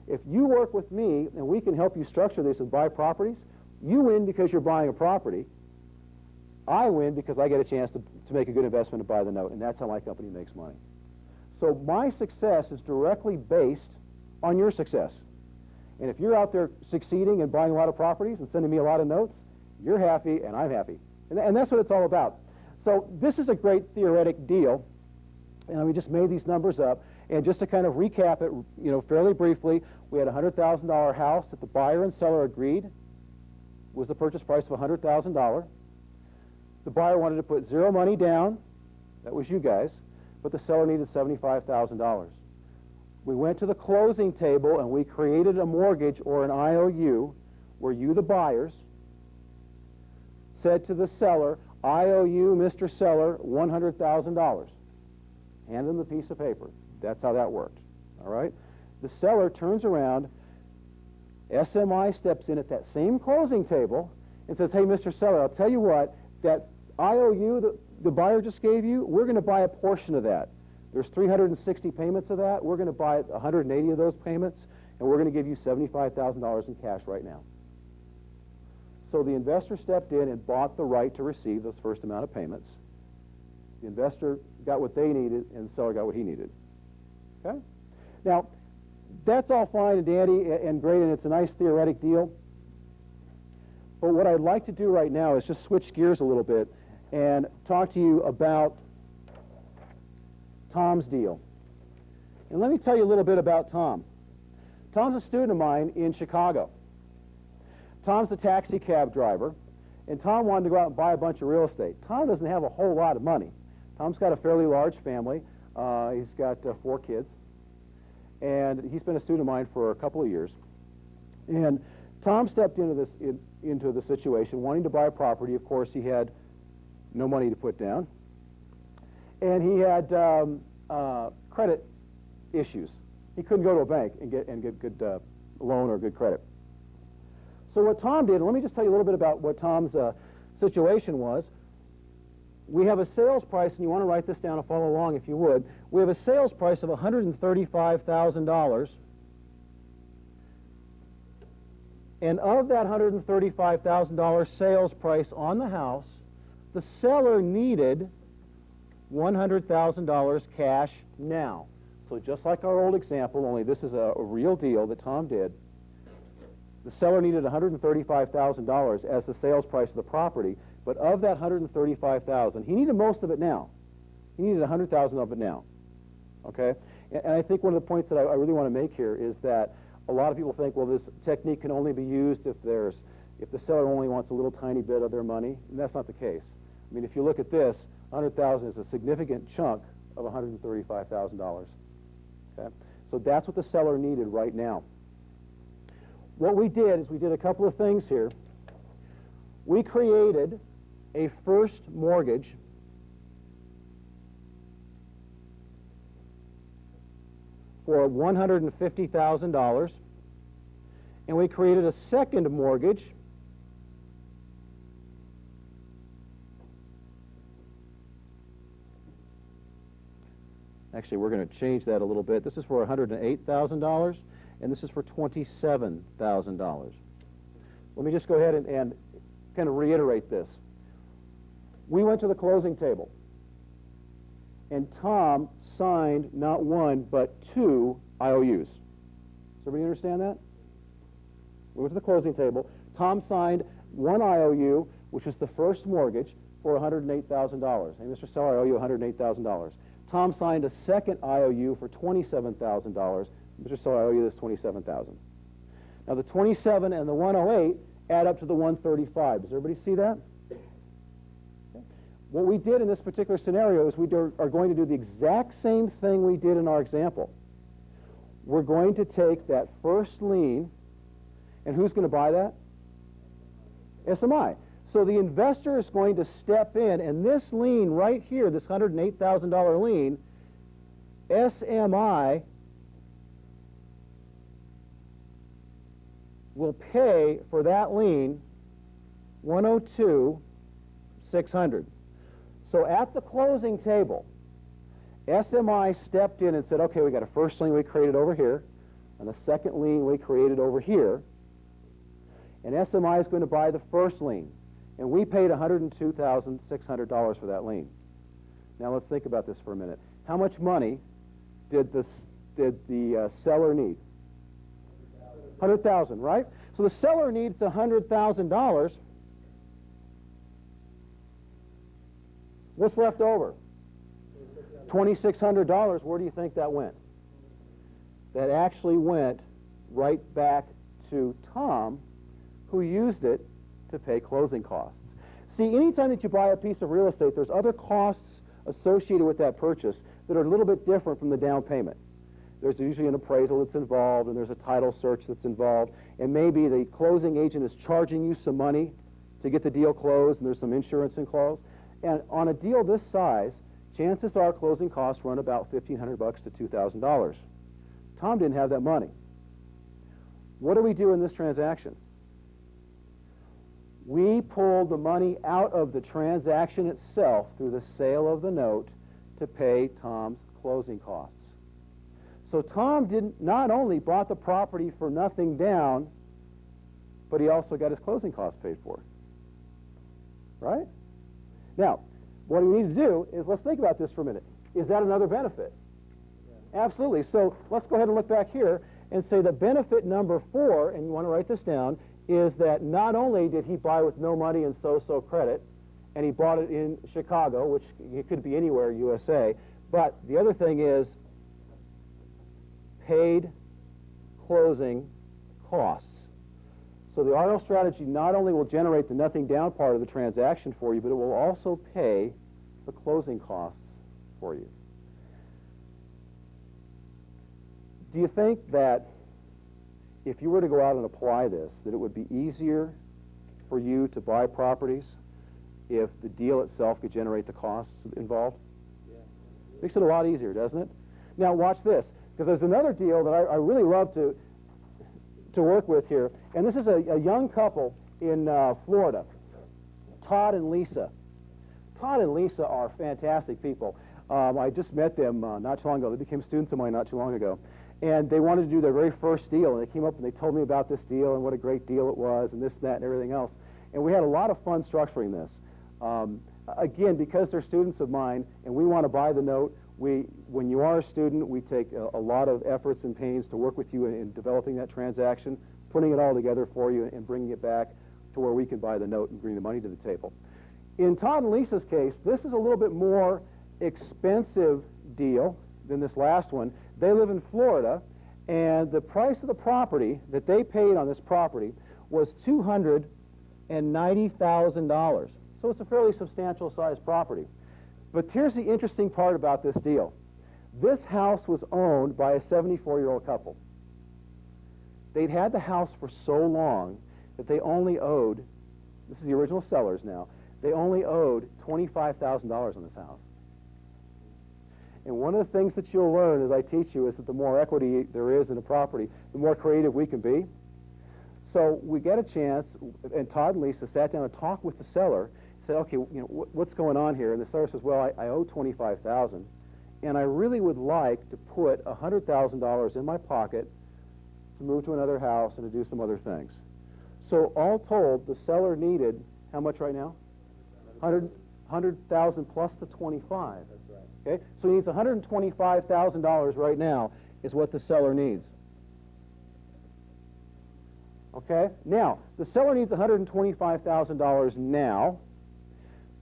If you work with me and we can help you structure this and buy properties, you win because you're buying a property. I win because I get a chance to make a good investment and buy the note, and that's how my company makes money. So my success is directly based on your success. And if you're out there succeeding and buying a lot of properties and sending me a lot of notes, you're happy and I'm happy. And that's what it's all about. So this is a great theoretic deal, and we just made these numbers up. And just to kind of recap it, fairly briefly, we had a $100,000 house that the buyer and seller agreed was the purchase price of $100,000. The buyer wanted to put zero money down. That was you guys. But the seller needed $75,000. We went to the closing table and we created a mortgage or an IOU where you, the buyers, said to the seller, I owe you, Mr. Seller, $100,000. Hand them the piece of paper. That's how that worked. All right? The seller turns around, SMI steps in at that same closing table and says, hey, Mr. Seller, I'll tell you what, that IOU that the buyer just gave you, we're going to buy a portion of that. There's 360 payments of that. We're going to buy 180 of those payments, and we're going to give you $75,000 in cash right now. So the investor stepped in and bought the right to receive this first amount of payments. The investor got what they needed, and the seller got what he needed. Okay? Now, that's all fine and dandy and great, and it's a nice theoretic deal. But what I'd like to do right now is just switch gears a little bit and talk to you about Tom's deal. And let me tell you a little bit about Tom. Tom's a student of mine in Chicago. Tom's a taxi cab driver, and Tom wanted to go out and buy a bunch of real estate. Tom doesn't have a whole lot of money. Tom's got a fairly large family. He's got 4 kids, and he's been a student of mine for a couple of years. And Tom stepped into the situation, wanting to buy a property. Of course, he had no money to put down, and he had credit issues. He couldn't go to a bank and get good loan or good credit. So what Tom did, and let me just tell you a little bit about what Tom's situation was. we have a sales price, and you want to write this down and follow along if you would. We have a sales price of $135,000. And of that $135,000 sales price on the house, the seller needed $100,000 cash now. So just like our old example, only this is a real deal that Tom did. The seller needed $135,000 as the sales price of the property, but of that $135,000, he needed most of it now. He needed $100,000 of it now. Okay? And I think one of the points that I really want to make here is that a lot of people think, well, this technique can only be used if the seller only wants a little tiny bit of their money, and that's not the case. I mean, if you look at this, $100,000 is a significant chunk of $135,000. Okay? So that's what the seller needed right now. What we did is we did a couple of things here. We created a first mortgage for $150,000, and we created a second mortgage Actually, we're going to change that a little bit. This is for $108,000, and this is for $27,000. Let me just go ahead and kind of reiterate this. We went to the closing table, and Tom signed not one, but 2 IOUs. Does everybody understand that? We went to the closing table. Tom signed 1 IOU, which is the first mortgage, for $108,000. Hey, Mr. Seller, I owe you $108,000. Tom signed a second IOU for $27,000. Mr. Seller, I owe you this $27,000. Now, the 27 and the 108 add up to the 135. Does everybody see that? Okay. What we did in this particular scenario is we are going to do the exact same thing we did in our example. We're going to take that first lien, and who's going to buy that? SMI. So the investor is going to step in, and this lien right here, this $108,000 lien, SMI will pay for that lien $102,600. So at the closing table, SMI stepped in and said, okay, we got a first lien we created over here, and a second lien we created over here, and SMI is going to buy the first lien. And we paid $102,600 for that lien. Now let's think about this for a minute. How much money did the seller need? $100,000, right? So the seller needs $100,000. What's left over? $2,600. Where do you think that went? That actually went right back to Tom, who used it to pay closing costs. See, anytime that you buy a piece of real estate, there's other costs associated with that purchase that are a little bit different from the down payment. There's usually an appraisal that's involved, and there's a title search that's involved, and maybe the closing agent is charging you some money to get the deal closed, and there's some insurance involved. And on a deal this size, chances are closing costs run about $1,500 to $2,000. Tom didn't have that money. What do we do in this transaction? We pulled the money out of the transaction itself through the sale of the note to pay Tom's closing costs. So Tom not only bought the property for nothing down, but he also got his closing costs paid for. Right? Now, what we need to do is let's think about this for a minute. Is that another benefit? Yeah. Absolutely. So let's go ahead and look back here and say that benefit number 4, and you want to write this down, is that not only did he buy with no money and so-so credit, and he bought it in Chicago, which it could be anywhere USA, but the other thing is paid closing costs. So the RL strategy not only will generate the nothing down part of the transaction for you, but it will also pay the closing costs for you. Do you think that if you were to go out and apply this, that it would be easier for you to buy properties if the deal itself could generate the costs involved? Yeah. Makes it a lot easier, doesn't it? Now watch this, because there's another deal that I really love to work with here, and this is a young couple in Florida, Todd and Lisa. Todd and Lisa are fantastic people. I just met them not too long ago. They became students of mine not too long ago. And they wanted to do their very first deal, and they came up and they told me about this deal and what a great deal it was and this, that, and everything else. And we had a lot of fun structuring this. Again, because they're students of mine and we want to buy the note, when you are a student, we take a lot of efforts and pains to work with you in developing that transaction, putting it all together for you and bringing it back to where we can buy the note and bring the money to the table. In Todd and Lisa's case, this is a little bit more expensive deal than this last one. They live in Florida, and the price of the property that they paid on this property was $290,000. So it's a fairly substantial sized property. But here's the interesting part about this deal. This house was owned by a 74-year-old couple. They'd had the house for so long that they only owed, this is the original sellers now, they only owed $25,000 on this house. And one of the things that you'll learn as I teach you is that the more equity there is in a property, the more creative we can be. So we get a chance, and Todd and Lisa sat down and talked with the seller, said, okay, what's going on here? And the seller says, well, I owe $25,000, and I really would like to put $100,000 in my pocket to move to another house and to do some other things. So all told, the seller needed, how much right now? 100,000 plus the 25. That's right. Okay, so he needs $125,000 right now is what the seller needs. Okay, now the seller needs $125,000 now,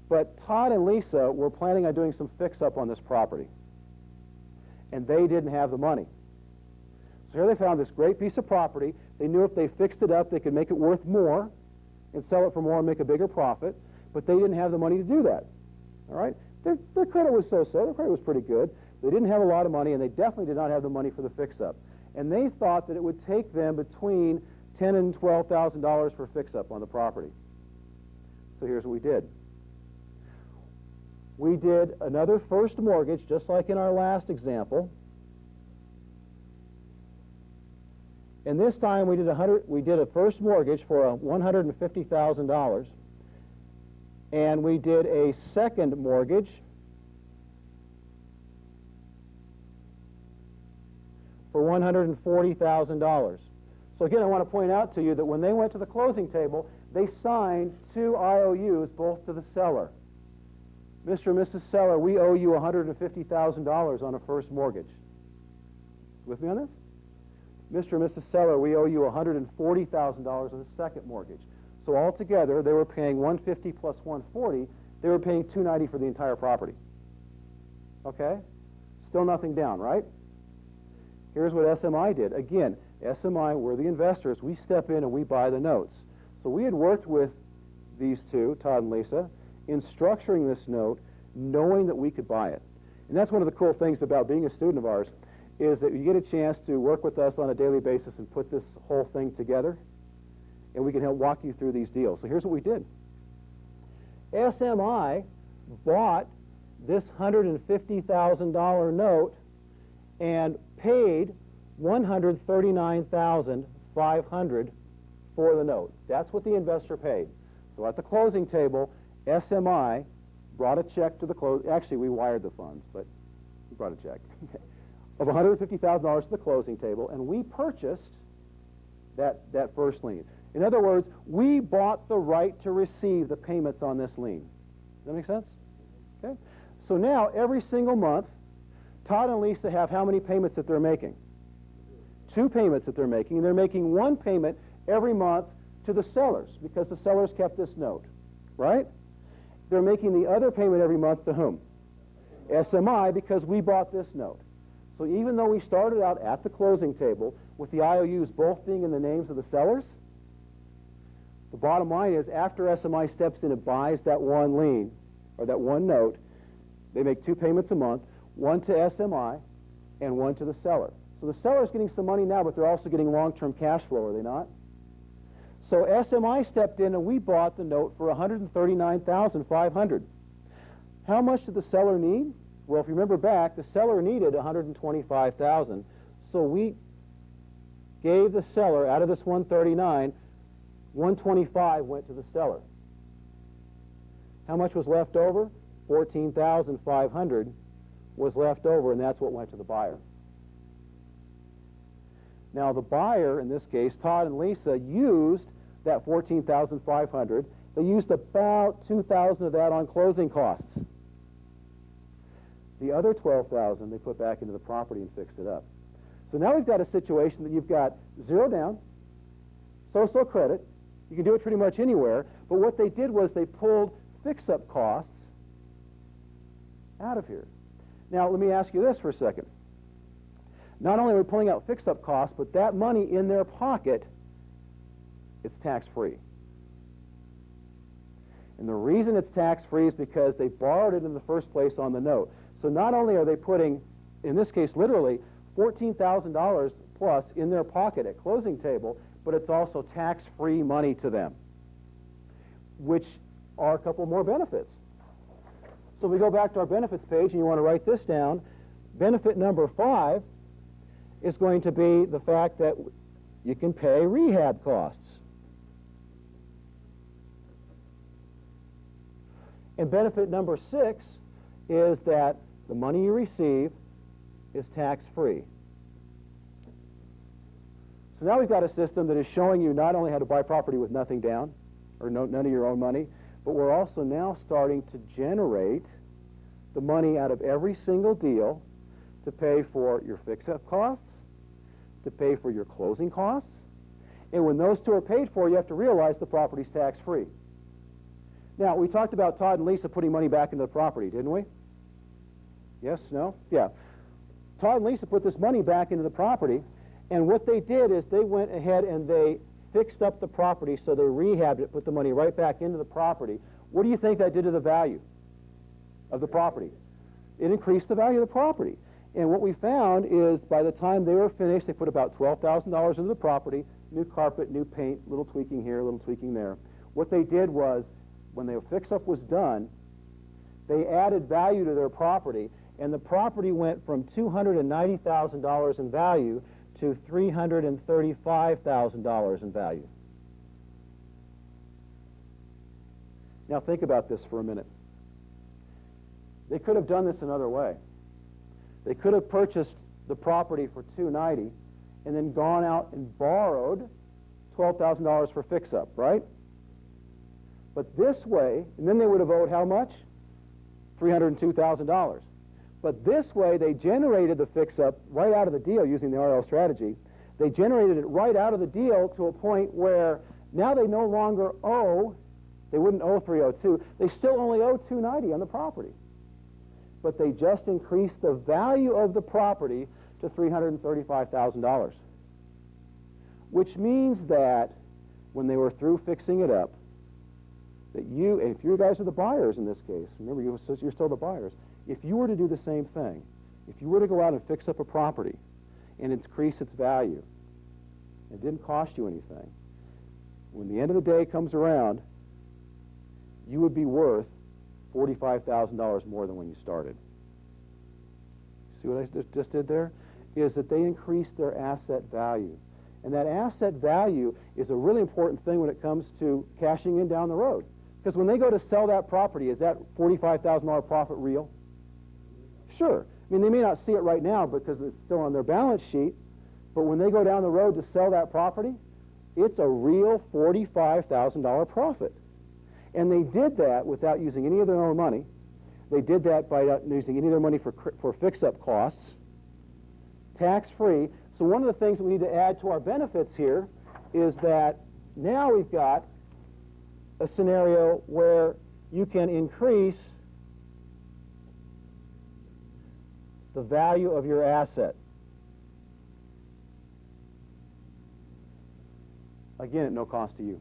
but Todd and Lisa were planning on doing some fix-up on this property, and they didn't have the money. So here they found this great piece of property. They knew if they fixed it up, they could make it worth more and sell it for more and make a bigger profit, but they didn't have the money to do that. All right? Their credit was so-so. Their credit was pretty good. They didn't have a lot of money, and they definitely did not have the money for the fix-up. And they thought that it would take them between $10,000 and $12,000 for fix-up on the property. So here's what we did. We did another first mortgage, just like in our last example. And this time we did a first mortgage for $150,000. And we did a second mortgage for $140,000. So again, I want to point out to you that when they went to the closing table, they signed 2 IOUs, both to the seller. Mr. and Mrs. Seller, we owe you $150,000 on a first mortgage. With me on this? Mr. and Mrs. Seller, we owe you $140,000 on the second mortgage. So altogether, they were paying $150 plus $140. They were paying $290 for the entire property. Okay? Still nothing down, right? Here's what SMI did. Again, SMI, we're the investors. We step in and we buy the notes. So we had worked with these two, Todd and Lisa, in structuring this note, knowing that we could buy it. And that's one of the cool things about being a student of ours, is that you get a chance to work with us on a daily basis and put this whole thing together, and we can help walk you through these deals. So here's what we did. SMI bought this $150,000 note and paid $139,500 for the note. That's what the investor paid. So at the closing table, SMI brought a check to the actually we wired the funds, but we brought a check of $150,000 to the closing table, and we purchased that first lien. In other words, we bought the right to receive the payments on this lien. Does that make sense? Okay. So now, every single month, Todd and Lisa have how many payments that they're making? 2 payments that they're making, and they're making 1 payment every month to the sellers, because the sellers kept this note, right? They're making the other payment every month to whom? SMI, because we bought this note. So even though we started out at the closing table with the IOUs both being in the names of the sellers, the bottom line is after SMI steps in and buys that 1 lien, or that 1 note, they make 2 payments a month, 1 to SMI and 1 to the seller. So the seller's getting some money now, but they're also getting long-term cash flow, are they not? So SMI stepped in and we bought the note for $139,500. How much did the seller need? Well, if you remember back, the seller needed $125,000. So we gave the seller, out of this $139,000, $125,000 went to the seller. How much was left over? $14,500 was left over, and that's what went to the buyer. Now the buyer, in this case, Todd and Lisa, used that $14,500. They used about $2,000 of that on closing costs. The other $12,000 they put back into the property and fixed it up. So now we've got a situation that you've got zero down, so-so credit. You can do it pretty much anywhere, but what they did was they pulled fix-up costs out of here. Now let me ask you this for a second. Not only are we pulling out fix-up costs, but that money in their pocket, it's tax-free. And the reason it's tax-free is because they borrowed it in the first place on the note. So not only are they putting, in this case literally, $14,000 plus in their pocket at closing table, but it's also tax-free money to them, which are a couple more benefits. So we go back to our benefits page, and you want to write this down. Benefit number 5 is going to be the fact that you can pay rehab costs. And benefit number 6 is that the money you receive is tax-free. So now we've got a system that is showing you not only how to buy property with nothing down, or none of your own money, but we're also now starting to generate the money out of every single deal to pay for your fix-up costs, to pay for your closing costs, and when those two are paid for, you have to realize the property's tax-free. Now, we talked about Todd and Lisa putting money back into the property, didn't we? Yes? No? Yeah. Todd and Lisa put this money back into the property, and what they did is they went ahead and they fixed up the property, so they rehabbed it, put the money right back into the property. What do you think that did to the value of the property? It increased the value of the property. And what we found is by the time they were finished, they put about $12,000 into the property, new carpet, new paint, little tweaking here, little tweaking there. What they did was, when the fix-up was done, they added value to their property, and the property went from $290,000 in value to $335,000 in value. Now think about this for a minute. They could have done this another way. They could have purchased the property for $290,000 and then gone out and borrowed $12,000 for fix-up, right? But this way, and then they would have owed how much? $302,000. But this way, they generated the fix-up right out of the deal using the RL strategy. They generated it right out of the deal to a point where now they no longer owe, they wouldn't owe $302,000, they still only owe $290,000 on the property. But they just increased the value of the property to $335,000. Which means that when they were through fixing it up, that you, and if you guys are the buyers in this case, remember you're still the buyers, if you were to do the same thing, if you were to go out and fix up a property and increase its value, it didn't cost you anything, when the end of the day comes around, you would be worth $45,000 more than when you started. See what I just did there? Is that they increased their asset value. And that asset value is a really important thing when it comes to cashing in down the road. Because when they go to sell that property, is that $45,000 profit real? Sure. I mean, they may not see it right now because it's still on their balance sheet, but when they go down the road to sell that property, it's a real $45,000 profit. And they did that without using any of their own money. They did that by not using any of their money for fix-up costs, tax-free. So one of the things that we need to add to our benefits here is that now we've got a scenario where you can increase the value of your asset. Again, at no cost to you.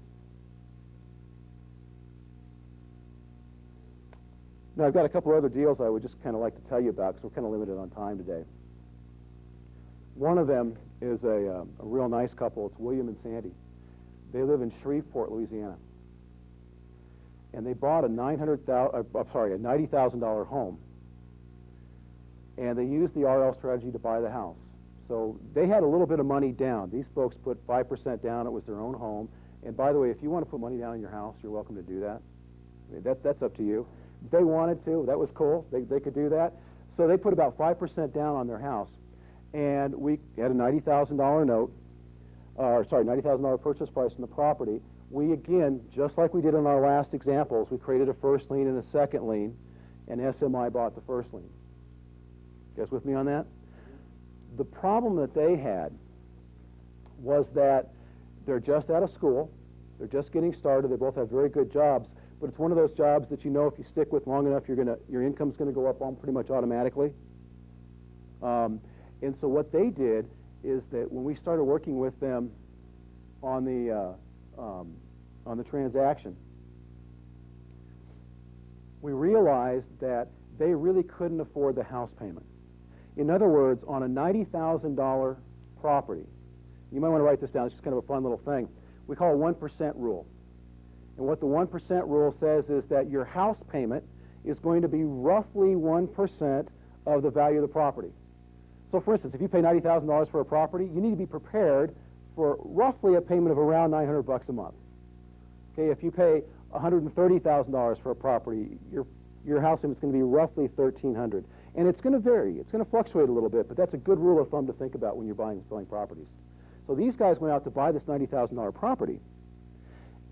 Now, I've got a couple other deals I would just kind of like to tell you about because we're kind of limited on time today. One of them is a real nice couple. It's William and Sandy. They live in Shreveport, Louisiana. And they bought a $90,000 home. And they used the RL strategy to buy the house. So they had a little bit of money down. These folks put 5% down. It was their own home. And by the way, if you want to put money down in your house, you're welcome to do that. I mean, that's up to you. They wanted to. That was cool. They could do that. So they put about 5% down on their house. And we had a $90,000 note, $90,000 purchase price on the property. We, again, just like we did in our last examples, we created a first lien and a second lien, and SMI bought the first lien. You guys with me on that? The problem that they had was that they're just out of school, they're just getting started, they both have very good jobs, but it's one of those jobs that you know if you stick with long enough, your income's going to go up pretty much automatically. And so what they did is that when we started working with them on the transaction, we realized that they really couldn't afford the house payment. In other words, on a $90,000 property, you might want to write this down, it's just kind of a fun little thing, we call a 1% rule. And what the 1% rule says is that your house payment is going to be roughly 1% of the value of the property. So for instance, if you pay $90,000 for a property, you need to be prepared for roughly a payment of around $900 a month. Okay, if you pay $130,000 for a property, your house payment is going to be roughly $1,300. And it's going to vary. It's going to fluctuate a little bit, but that's a good rule of thumb to think about when you're buying and selling properties. So these guys went out to buy this $90,000 property,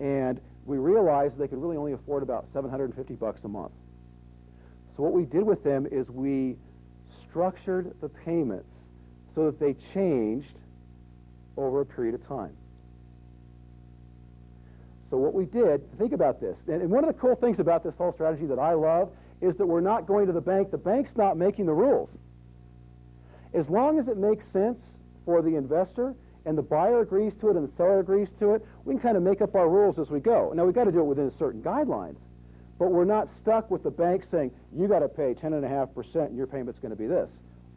and we realized they could really only afford about $750 a month. So what we did with them is we structured the payments so that they changed over a period of time. So what we did, think about this, and one of the cool things about this whole strategy that I love is that we're not going to the bank. The bank's not making the rules. As long as it makes sense for the investor and the buyer agrees to it and the seller agrees to it, we can kind of make up our rules as we go. Now, we've got to do it within certain guidelines, but we're not stuck with the bank saying, you got to pay 10.5% and your payment's going to be this.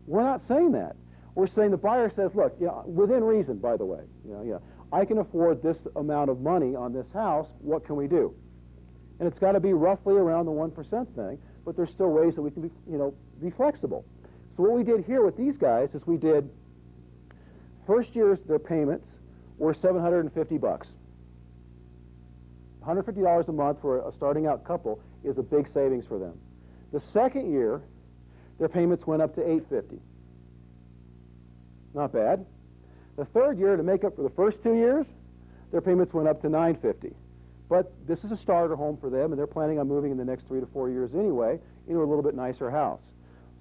We're not saying that. We're saying the buyer says, look, within reason, by the way, I can afford this amount of money on this house. What can we do? And it's got to be roughly around the 1% thing, but there's still ways that we can be flexible. So what we did here with these guys is we did first year's their payments were $750. $150 a month for a starting out couple is a big savings for them. The second year, their payments went up to $850. Not bad. The third year, to make up for the first 2 years, their payments went up to $950. But this is a starter home for them, and they're planning on moving in the next 3 to 4 years anyway into a little bit nicer house.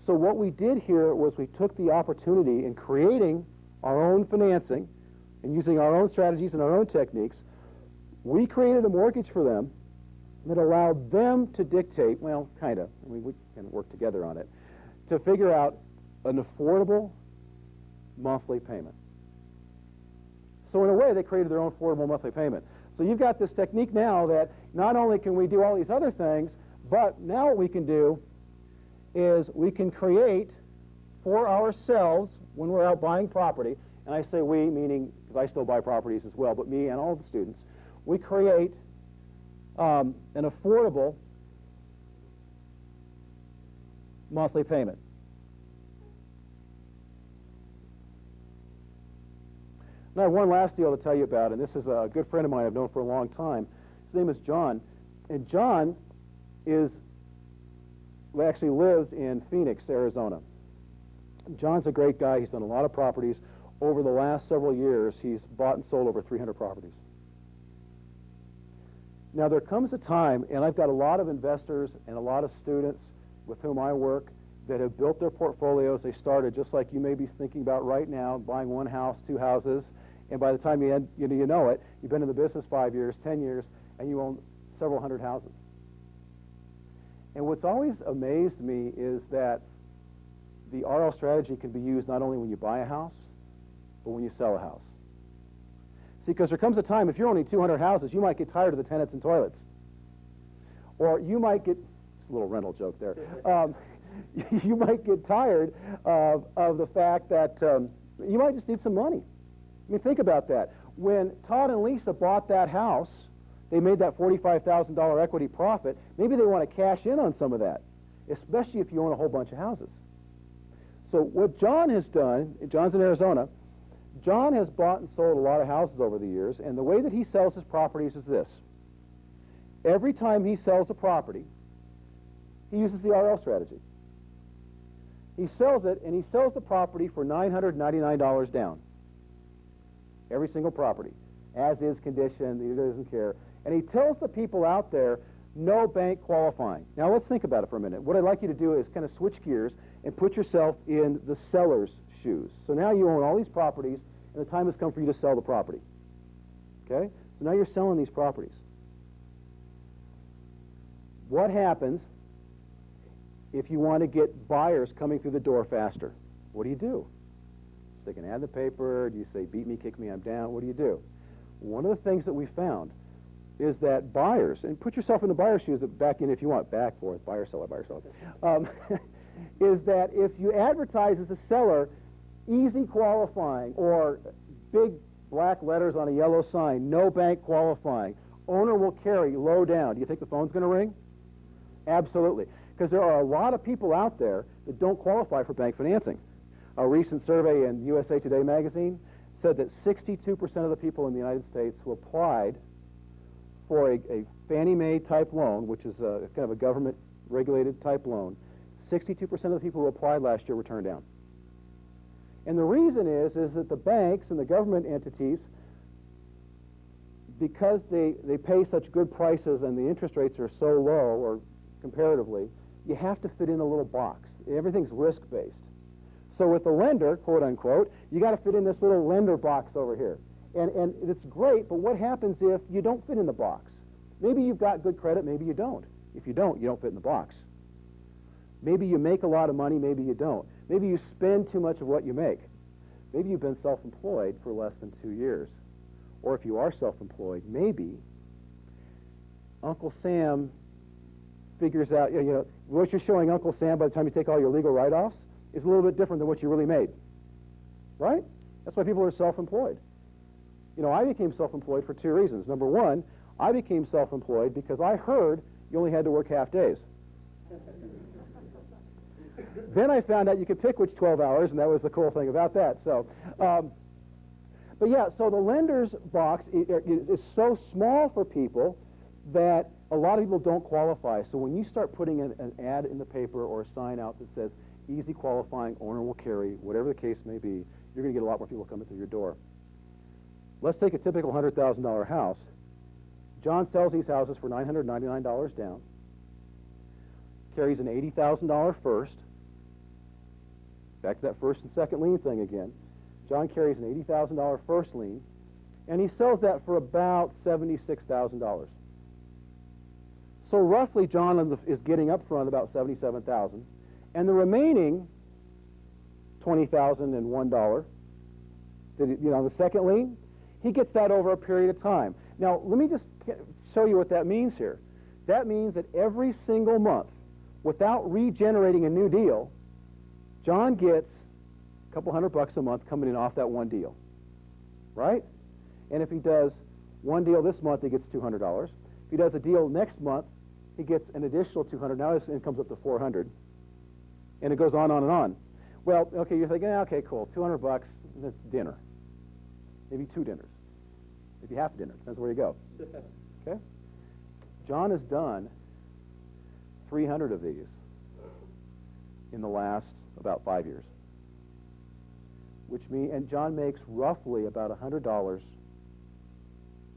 So what we did here was we took the opportunity in creating our own financing and using our own strategies and our own techniques. We created a mortgage for them that allowed them to dictate, well, kind of, I mean, we can work together on it, to figure out an affordable monthly payment. So in a way, they created their own affordable monthly payment. So you've got this technique now that not only can we do all these other things, but now what we can do is we can create for ourselves when we're out buying property, and I say we, meaning, because I still buy properties as well, but me and all the students, we create an affordable monthly payment. And I have one last deal to tell you about, and this is a good friend of mine I've known for a long time. His name is John, and John actually lives in Phoenix, Arizona. John's a great guy. He's done a lot of properties. Over the last several years, he's bought and sold over 300 properties. Now, there comes a time, and I've got a lot of investors and a lot of students with whom I work that have built their portfolios. They started just like you may be thinking about right now, buying one house, two houses, and by the time you know it, you've been in the business 5 years, 10 years, and you own several hundred houses. And what's always amazed me is that the RL strategy can be used not only when you buy a house, but when you sell a house. See, because there comes a time, if you're owning 200 houses, you might get tired of the tenants and toilets. Or you might get, it's a little rental joke there, you might get tired of the fact that you might just need some money. I mean, think about that. When Todd and Lisa bought that house, they made that $45,000 equity profit. Maybe they want to cash in on some of that, especially if you own a whole bunch of houses. So what John has done, John's in Arizona, John has bought and sold a lot of houses over the years, and the way that he sells his properties is this. Every time he sells a property, He uses the RL strategy. He sells it, and he sells the property for $999 down. Every single property, as is condition, he doesn't care. And he tells the people out there, no bank qualifying. Now let's think about it for a minute. What I'd like you to do is kind of switch gears and put yourself in the seller's shoes. So now you own all these properties, and the time has come for you to sell the property. Okay? So now you're selling these properties. What happens if you want to get buyers coming through the door faster? What do you do? Stick an ad in the paper? Do you say, beat me, kick me, I'm down? What do you do? One of the things that we found is that buyers, and put yourself in the buyer's shoes, back in if you want, back, forth, buyer, seller, is that if you advertise as a seller, easy qualifying, or big black letters on a yellow sign, no bank qualifying, owner will carry, low down, do you think the phone's going to ring? Absolutely. Because there are a lot of people out there that don't qualify for bank financing. A recent survey in USA Today magazine said that 62% of the people in the United States who applied for a Fannie Mae type loan, which is kind of a government regulated type loan, 62% of the people who applied last year were turned down. And the reason is that the banks and the government entities, because they pay such good prices and the interest rates are so low, or comparatively, you have to fit in a little box. Everything's risk-based. So with the lender, quote unquote, you got to fit in this little lender box over here. And it's great, but what happens if you don't fit in the box? Maybe you've got good credit, maybe you don't. If you don't fit in the box. Maybe you make a lot of money, maybe you don't. Maybe you spend too much of what you make. Maybe you've been self-employed for less than 2 years. Or if you are self-employed, maybe Uncle Sam figures out, you know, what you're showing Uncle Sam by the time you take all your legal write-offs is a little bit different than what you really made. Right? That's why people are self-employed. You know, I became self-employed for 2 reasons. Number one, I became self-employed because I heard you only had to work half days. Then I found out you could pick which 12 hours, and that was the cool thing about that. So, but yeah, so the lender's box is so small for people that a lot of people don't qualify. So when you start putting an ad in the paper or a sign out that says, easy qualifying, owner will carry, whatever the case may be, you're going to get a lot more people coming through your door. Let's take a typical $100,000 house. John sells these houses for $999 down, carries an $80,000 first. Back to that first and second lien thing again. John carries an $80,000 first lien, and he sells that for about $76,000. So roughly, John is getting up front about $77,000, and the remaining $20,001, the second lien, he gets that over a period of time. Now, let me just show you what that means here. That means that every single month, without regenerating a new deal, John gets a couple $100 a month coming in off that one deal, right? And if he does one deal this month, he gets $200. If he does a deal next month, he gets an additional $200. Now his income's up to $400, and it goes on and on. Well, okay, you're thinking, okay, cool, $200, that's dinner, maybe 2 dinners, maybe half a dinner, depends where you go. Okay? John has done 300 of these in the last about 5 years, and John makes roughly about $100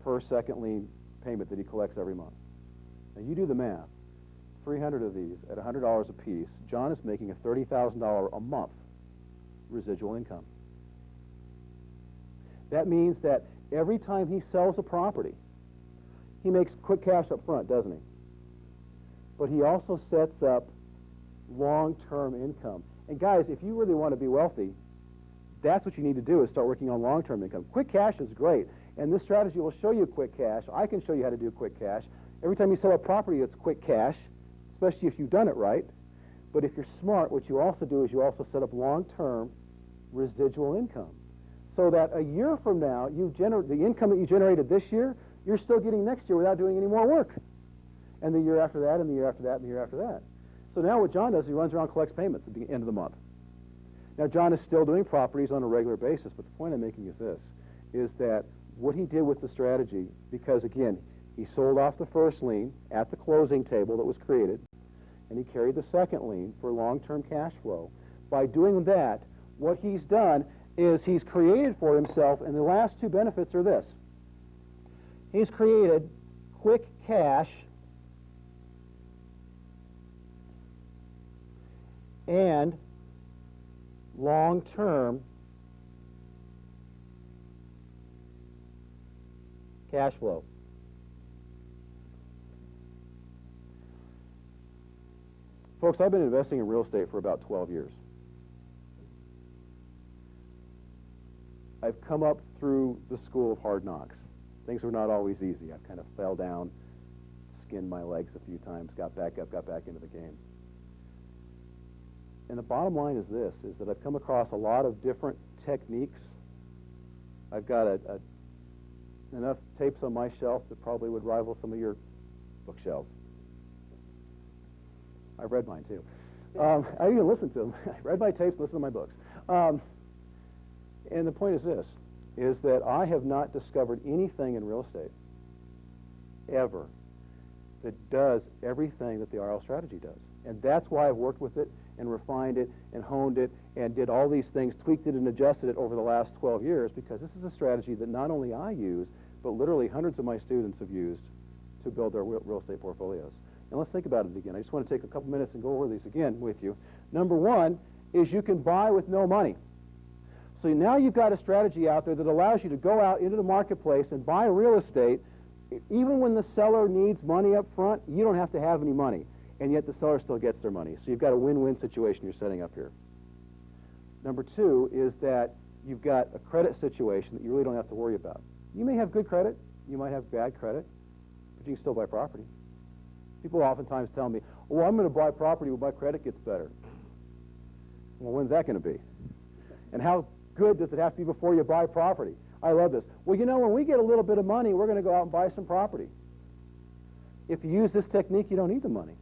per second lien payment that he collects every month. Now you do the math. 300 of these at $100 a piece, John is making a $30,000 a month residual income. That means that every time he sells a property, he makes quick cash up front, doesn't he? But he also sets up long-term income. And guys, if you really want to be wealthy, that's what you need to do, is start working on long-term income. Quick cash is great, and this strategy will show you quick cash. I can show you how to do quick cash. Every time you sell a property, it's quick cash, especially if you've done it right. But if you're smart, what you also do is you also set up long-term residual income, so that a year from now, the income that you generated this year, you're still getting next year without doing any more work. And the year after that, and the year after that, and the year after that. So now what John does is he runs around and collects payments at the end of the month. Now John is still doing properties on a regular basis, but the point I'm making is this, is that what he did with the strategy, because again, he sold off the first lien at the closing table that was created. and he carried the second lien for long-term cash flow. By doing that, what he's done is he's created for himself, and the last two benefits are this. He's created quick cash and long-term cash flow. Folks, I've been investing in real estate for about 12 years. I've come up through the school of hard knocks. Things were not always easy. I kind of fell down, skinned my legs a few times, got back up, got back into the game. And the bottom line is this, is that I've come across a lot of different techniques. I've got enough tapes on my shelf that probably would rival some of your bookshelves. I've read mine too. I even listened to them. I read my tapes, listened to my books. And the point is this, is that I have not discovered anything in real estate ever that does everything that the RL strategy does. And that's why I've worked with it and refined it and honed it and did all these things, tweaked it and adjusted it over the last 12 years, because this is a strategy that not only I use, but literally hundreds of my students have used to build their real estate portfolios. And let's think about it again. I just want to take a couple minutes and go over these again with you. Number one is you can buy with no money. So now you've got a strategy out there that allows you to go out into the marketplace and buy real estate. Even when the seller needs money up front, you don't have to have any money, and yet the seller still gets their money. So you've got a win-win situation you're setting up here. Number two is that you've got a credit situation that you really don't have to worry about. You may have good credit, you might have bad credit, but you can still buy property. People oftentimes tell me, well, I'm going to buy property when my credit gets better. Well, when's that going to be? And how good does it have to be before you buy property? I love this. Well, you know, when we get a little bit of money, we're going to go out and buy some property. If you use this technique, you don't need the money.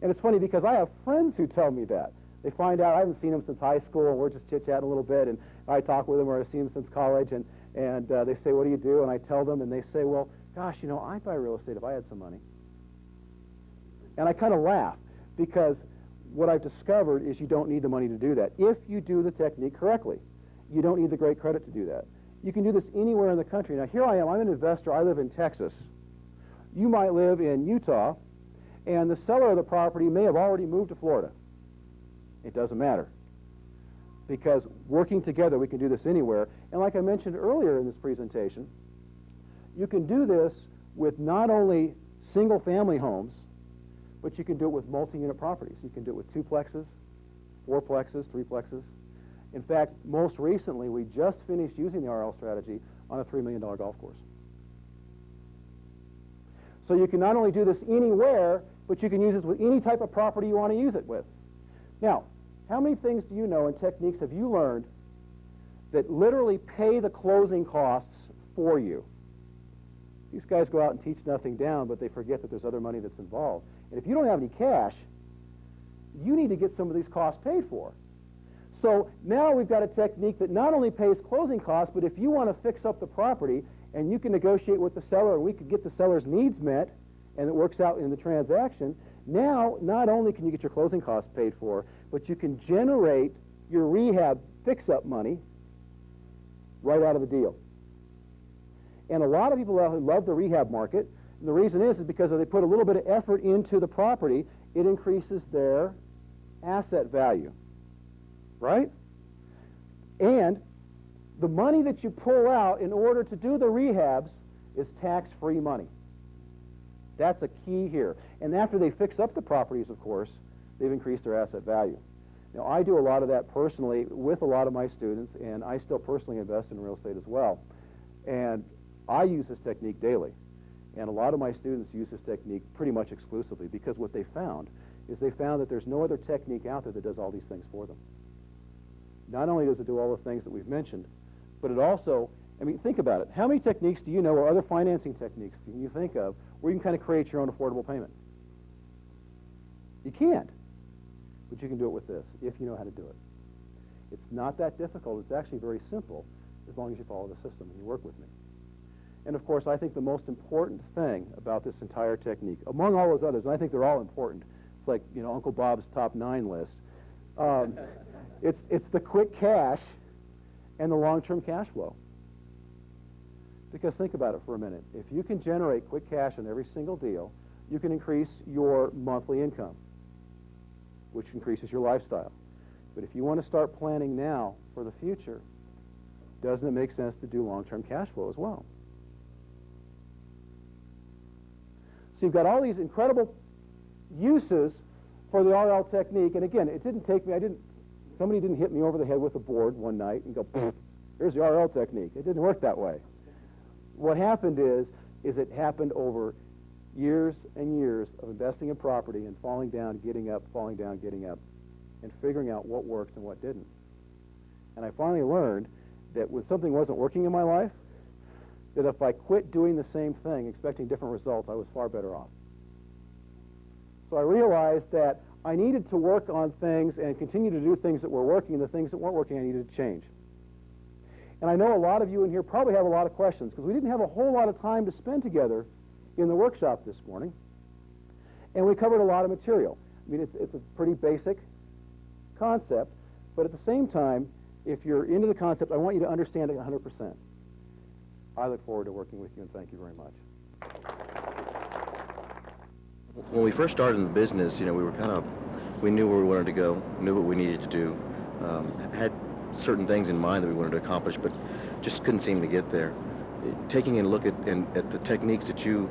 And it's funny because I have friends who tell me that. They find out I haven't seen them since high school, and we're just chit-chatting a little bit, and I talk with them, or I've seen them since college, and they say, what do you do? And I tell them, and they say, well, gosh, you know, I'd buy real estate if I had some money. And I kind of laugh, because what I've discovered is you don't need the money to do that. If you do the technique correctly, you don't need the great credit to do that. You can do this anywhere in the country. Now, here I am. I'm an investor. I live in Texas. You might live in Utah, and the seller of the property may have already moved to Florida. It doesn't matter, because working together, we can do this anywhere. And like I mentioned earlier in this presentation, you can do this with not only single-family homes, but you can do it with multi-unit properties. You can do it with duplexes, fourplexes, threeplexes. In fact, most recently, we just finished using the RL strategy on a $3 million golf course. So you can not only do this anywhere, but you can use this with any type of property you want to use it with. Now, how many things do you know and techniques have you learned that literally pay the closing costs for you? These guys go out and teach nothing down, but they forget that there's other money that's involved. And if you don't have any cash, you need to get some of these costs paid for. So now we've got a technique that not only pays closing costs, but if you want to fix up the property and you can negotiate with the seller and we could get the seller's needs met and it works out in the transaction, now not only can you get your closing costs paid for, but you can generate your rehab fix-up money right out of the deal. And a lot of people love the rehab market. And the reason is because if they put a little bit of effort into the property, it increases their asset value, right? And the money that you pull out in order to do the rehabs is tax-free money. That's a key here. And after they fix up the properties, of course, they've increased their asset value. Now, I do a lot of that personally with a lot of my students, and I still personally invest in real estate as well. And I use this technique daily. And a lot of my students use this technique pretty much exclusively, because what they found is they found that there's no other technique out there that does all these things for them. Not only does it do all the things that we've mentioned, but it also, I mean, think about it. How many techniques do you know, or other financing techniques can you think of, where you can kind of create your own affordable payment? You can't. But you can do it with this, if you know how to do it. It's not that difficult. It's actually very simple, as long as you follow the system and you work with me. And of course, I think the most important thing about this entire technique, among all those others, and I think they're all important, It's like, you know, Uncle Bob's top 9 list. It's the quick cash and the long-term cash flow. Because think about it for a minute. If you can generate quick cash on every single deal, you can increase your monthly income, which increases your lifestyle. But if you want to start planning now for the future, doesn't it make sense to do long-term cash flow as well? So you've got all these incredible uses for the RL technique. And again, it didn't take me, somebody didn't hit me over the head with a board one night and go, here's the RL technique. It didn't work that way. What happened is it happened over years and years of investing in property and falling down, getting up, falling down, getting up, and figuring out what worked and what didn't. And I finally learned that when something wasn't working in my life, that if I quit doing the same thing, expecting different results, I was far better off. So I realized that I needed to work on things and continue to do things that were working, and the things that weren't working I needed to change. And I know a lot of you in here probably have a lot of questions, because we didn't have a whole lot of time to spend together in the workshop this morning, and we covered a lot of material. I mean, it's a pretty basic concept, but at the same time, if you're into the concept, I want you to understand it 100%. I look forward to working with you, and thank you very much. When we first started in the business, you know, we knew where we wanted to go, knew what we needed to do, had certain things in mind that we wanted to accomplish, but just couldn't seem to get there. Taking a look at the techniques that you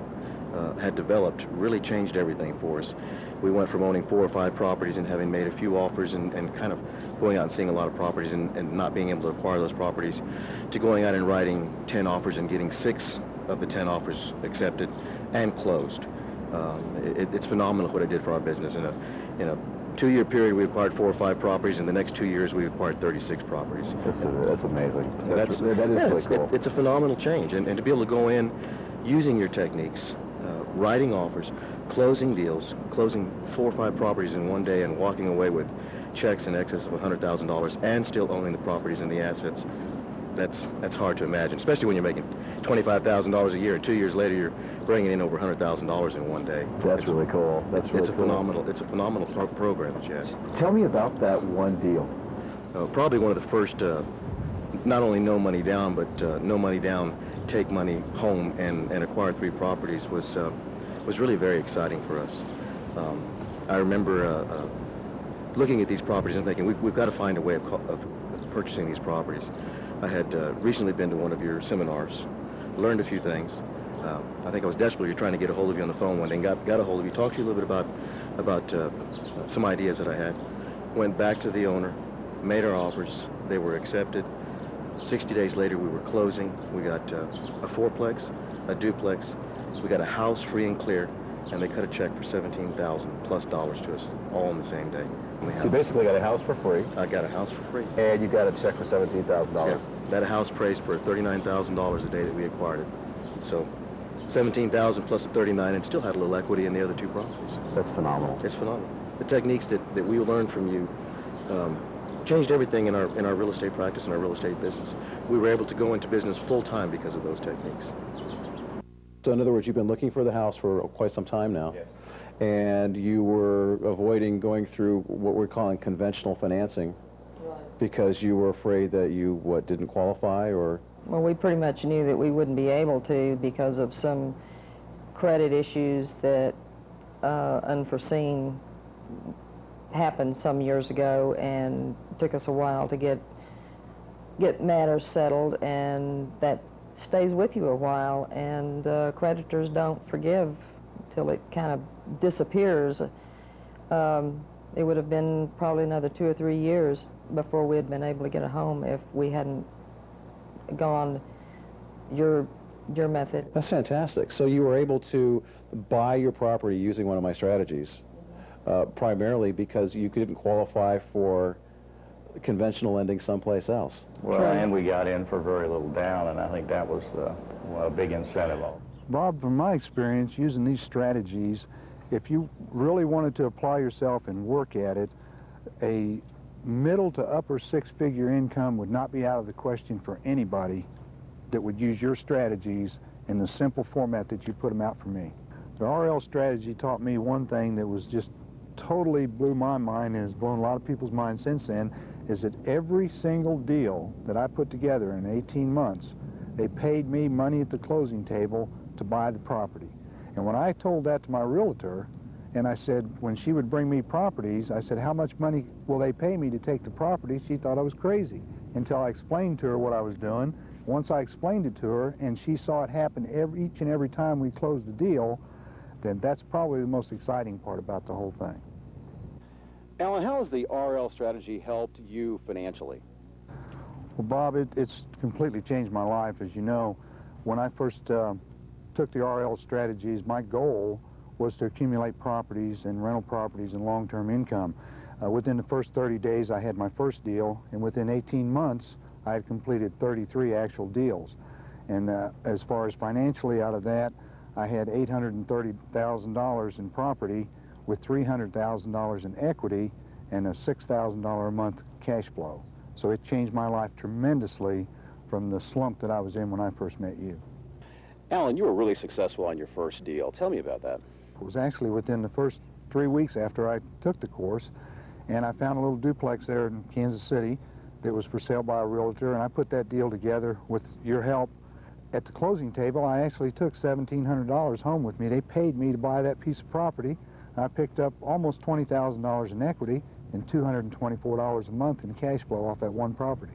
had developed really changed everything for us. We went from owning 4 or 5 properties and having made a few offers and kind of going out and seeing a lot of properties and not being able to acquire those properties, to going out and writing 10 offers and getting 6 of the 10 offers accepted and closed. It's phenomenal what it did for our business. In a 2-year period, we acquired 4 or 5 properties. In the next 2 years, we acquired 36 properties. That's amazing. That is really cool. It's a phenomenal change, and to be able to go in using your techniques, writing offers, closing deals, closing 4 or 5 properties in one day, and walking away with checks in excess of $100,000, and still owning the properties and the assets. That's hard to imagine, especially when you're making $25,000 a year, and 2 years later you're bringing in over $100,000 in one day. That's really cool. That's really cool. It's a phenomenal program that you have. Tell me about that one deal. Probably one of the first, not only no money down, but no money down, take money home and acquire 3 properties was really very exciting for us. I remember looking at these properties and thinking, we've got to find a way of purchasing these properties. I had recently been to one of your seminars, learned a few things. I think I was desperately trying to get a hold of you on the phone one day, and got a hold of you, talked to you a little bit about some ideas that I had. Went back to the owner, made our offers. They were accepted. 60 days later, we were closing. We got a 4-plex, a duplex. We got a house free and clear, and they cut a check for $17,000+ to us, all in the same day. So you basically got a house for free. I got a house for free. And you got a check for $17,000. Yeah, that a house priced for $39,000 a day that we acquired it. So $17,000 plus the $39,000, and still had a little equity in the other 2 properties. That's phenomenal. It's phenomenal. The techniques that we learned from you changed everything in our real estate practice and our real estate business. We were able to go into business full-time because of those techniques. So in other words, you've been looking for the house for quite some time now. Yes. And you were avoiding going through what we're calling conventional financing, right, because you were afraid that you, didn't qualify, or? Well, we pretty much knew that we wouldn't be able to because of some credit issues that unforeseen happened some years ago, and took us a while to get matters settled, and that stays with you a while, and creditors don't forgive till it kind of disappears. It would have been probably another 2 or 3 years before we had been able to get a home if we hadn't gone your method. That's fantastic. So you were able to buy your property using one of my strategies, primarily because you didn't qualify for conventional lending someplace else. Well, and we got in for very little down, and I think that was a big incentive. Bob, from my experience using these strategies, if you really wanted to apply yourself and work at it, a middle to upper 6-figure income would not be out of the question for anybody that would use your strategies in the simple format that you put them out for me. The RL strategy taught me one thing that was just totally blew my mind and has blown a lot of people's minds since then is that every single deal that I put together in 18 months, they paid me money at the closing table to buy the property. And when I told that to my realtor, and I said, when she would bring me properties, I said, how much money will they pay me to take the property? She thought I was crazy until I explained to her what I was doing. Once I explained it to her and she saw it happen each and every time we closed the deal, then that's probably the most exciting part about the whole thing. Alan, how has the RL strategy helped you financially? Well, Bob, it's completely changed my life. As you know, when I first took the RL strategies, my goal was to accumulate properties and rental properties and long-term income. Within the first 30 days, I had my first deal, and within 18 months, I had completed 33 actual deals. And as far as financially out of that, I had $830,000 in property with $300,000 in equity and a $6,000 a month cash flow. So it changed my life tremendously from the slump that I was in when I first met you. Alan, you were really successful on your first deal. Tell me about that. It was actually within the first 3 weeks after I took the course, and I found a little duplex there in Kansas City that was for sale by a realtor, and I put that deal together with your help. At the closing table, I actually took $1,700 home with me. They paid me to buy that piece of property. I picked up almost $20,000 in equity and $224 a month in cash flow off that one property.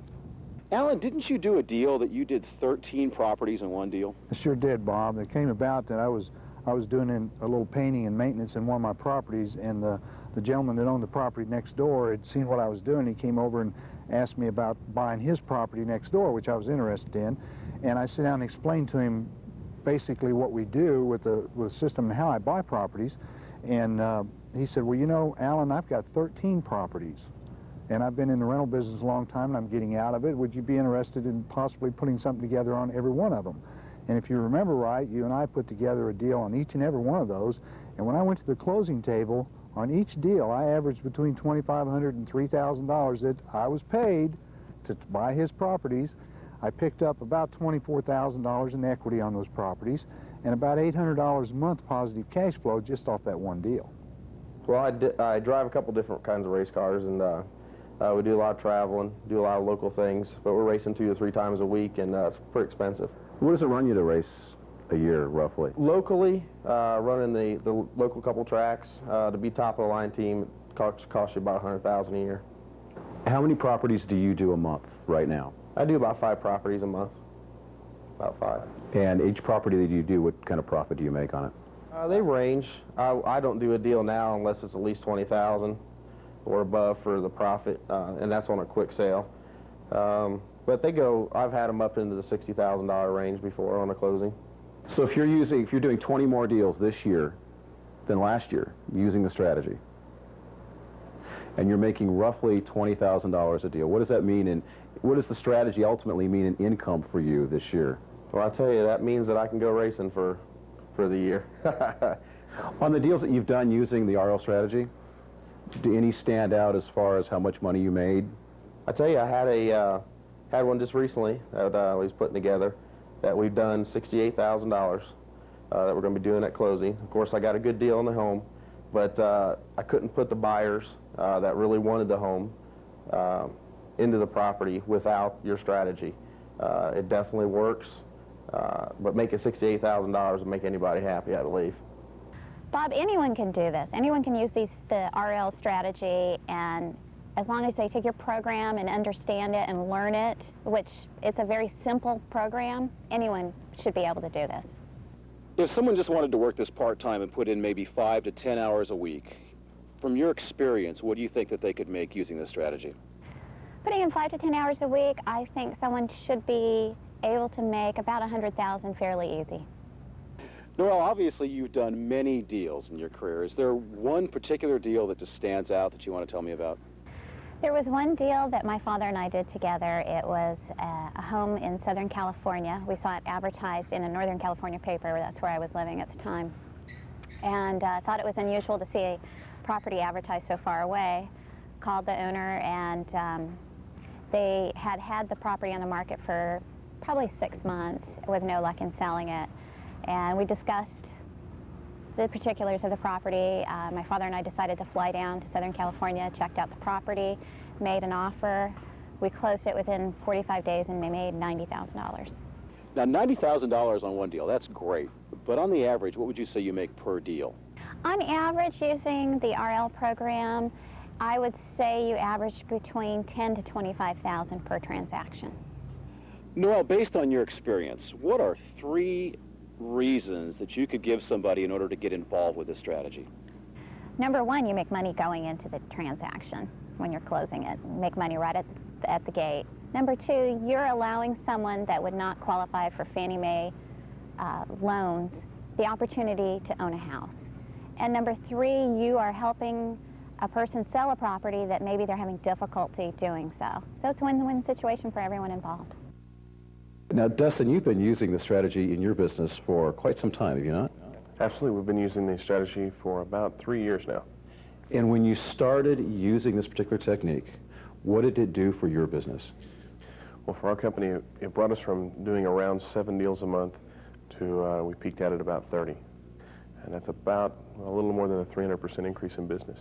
Alan, didn't you do a deal that you did 13 properties in one deal? I sure did, Bob. It came about that I was doing a little painting and maintenance in one of my properties, and the gentleman that owned the property next door had seen what I was doing. He came over and asked me about buying his property next door, which I was interested in. And I sat down and explained to him basically what we do with the system and how I buy properties. And he said, well, you know, Alan, I've got 13 properties. And I've been in the rental business a long time, and I'm getting out of it. Would you be interested in possibly putting something together on every one of them? And if you remember right, you and I put together a deal on each and every one of those. And when I went to the closing table, on each deal, I averaged between $2,500 and $3,000 that I was paid to buy his properties. I picked up about $24,000 in equity on those properties and about $800 a month positive cash flow just off that one deal. Well, I drive a couple different kinds of race cars, and we do a lot of traveling, do a lot of local things, but we're racing 2 to 3 times a week, and it's pretty expensive. What does it run you to race a year, roughly? Locally, running the local couple tracks, to be top of the line team costs you about $100,000 a year. How many properties do you do a month right now? I do about 5 properties a month, about 5. And each property that you do, what kind of profit do you make on it? They range. I don't do a deal now unless it's at least $20,000 or above for the profit, and that's on a quick sale. But they go, I've had them up into the $60,000 range before on a closing. So if you're doing 20 more deals this year than last year using the strategy, and you're making roughly $20,000 a deal, what does that mean, and what does the strategy ultimately mean in income for you this year? Well, I tell you, that means that I can go racing for the year. On the deals that you've done using the RL strategy, do any stand out as far as how much money you made? I tell you, I had one just recently that I was putting together that we've done $68,000 that we're going to be doing at closing. Of course, I got a good deal on the home, but I couldn't put the buyers that really wanted the home into the property without your strategy. It definitely works, but making $68,000 would make anybody happy, I believe. Bob, anyone can do this. Anyone can use the RL strategy, and as long as they take your program and understand it and learn it, which it's a very simple program, anyone should be able to do this. If someone just wanted to work this part-time and put in maybe 5 to 10 hours a week, from your experience, what do you think that they could make using this strategy? Putting in 5 to 10 hours a week, I think someone should be able to make about $100,000 fairly easy. Noel, obviously you've done many deals in your career. Is there one particular deal that just stands out that you want to tell me about? There was one deal that my father and I did together. It was a home in Southern California. We saw it advertised in a Northern California paper. That's where I was living at the time. And thought it was unusual to see a property advertised so far away. Called the owner, and they had the property on the market for probably 6 months with no luck in selling it. And we discussed the particulars of the property. My father and I decided to fly down to Southern California, checked out the property, made an offer. We closed it within 45 days and we made $90,000. Now, $90,000 on one deal, that's great. But on the average, what would you say you make per deal? On average, using the RL program, I would say you average between $10,000 to $25,000 per transaction. Noel, based on your experience, what are 3 reasons that you could give somebody in order to get involved with this strategy? Number 1, you make money going into the transaction when you're closing it. Make money right at the gate. Number 2, you're allowing someone that would not qualify for Fannie Mae loans the opportunity to own a house. And number 3, you are helping a person sell a property that maybe they're having difficulty doing so. So it's a win-win situation for everyone involved. Now, Dustin, you've been using the strategy in your business for quite some time, have you not? Absolutely. We've been using the strategy for about 3 years now. And when you started using this particular technique, what did it do for your business? Well, for our company, it brought us from doing around 7 deals a month to we peaked out at about 30. And that's about a little more than a 300% increase in business.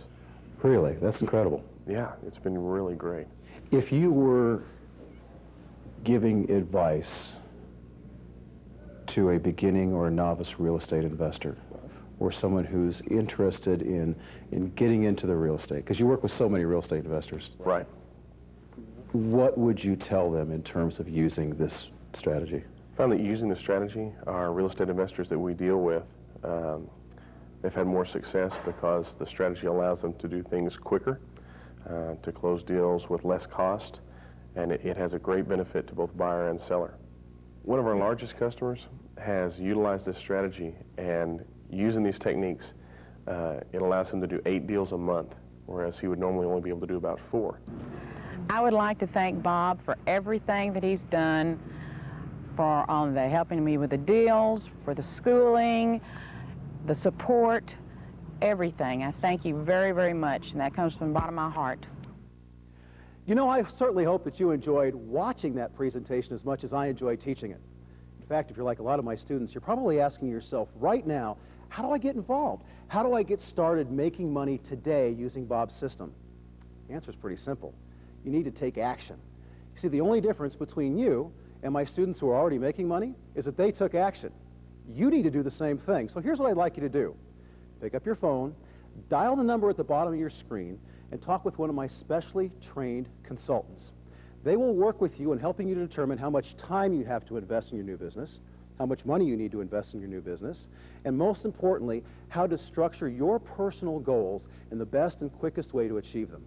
Really? That's incredible. Yeah, it's been really great. If you were giving advice to a beginning or a novice real estate investor, or someone who's interested in getting into the real estate, because you work with so many real estate investors. Right. What would you tell them in terms of using this strategy? I found that using the strategy, our real estate investors that we deal with, they've had more success because the strategy allows them to do things quicker, to close deals with less cost, and it has a great benefit to both buyer and seller. One of our largest customers has utilized this strategy, and using these techniques, it allows him to do 8 deals a month, whereas he would normally only be able to do about 4. I would like to thank Bob for everything that he's done, for helping me with the deals, for the schooling, the support, everything. I thank you very, very much, and that comes from the bottom of my heart. You know, I certainly hope that you enjoyed watching that presentation as much as I enjoyed teaching it. In fact, if you're like a lot of my students, you're probably asking yourself right now, how do I get involved? How do I get started making money today using Bob's system? The answer is pretty simple. You need to take action. You see, the only difference between you and my students who are already making money is that they took action. You need to do the same thing. So here's what I'd like you to do. Pick up your phone, dial the number at the bottom of your screen, and talk with one of my specially trained consultants. They will work with you in helping you to determine how much time you have to invest in your new business, how much money you need to invest in your new business, and most importantly, how to structure your personal goals in the best and quickest way to achieve them.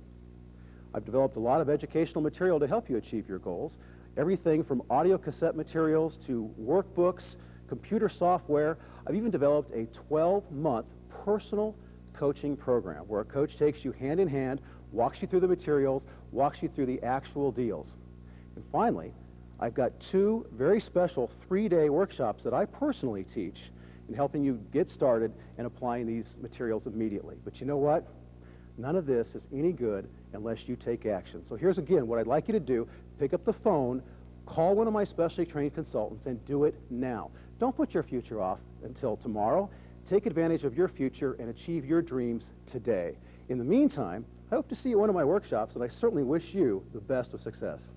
I've developed a lot of educational material to help you achieve your goals, everything from audio cassette materials to workbooks, computer software. I've even developed a 12-month personal coaching program where a coach takes you hand in hand, walks you through the materials, walks you through the actual deals. And finally, I've got 2 very special 3-day workshops that I personally teach in helping you get started and applying these materials immediately. But you know what? None of this is any good unless you take action. So here's again what I'd like you to do. Pick up the phone, call one of my specially trained consultants, and do it now. Don't put your future off until tomorrow. Take advantage of your future and achieve your dreams today. In the meantime, I hope to see you at one of my workshops, and I certainly wish you the best of success.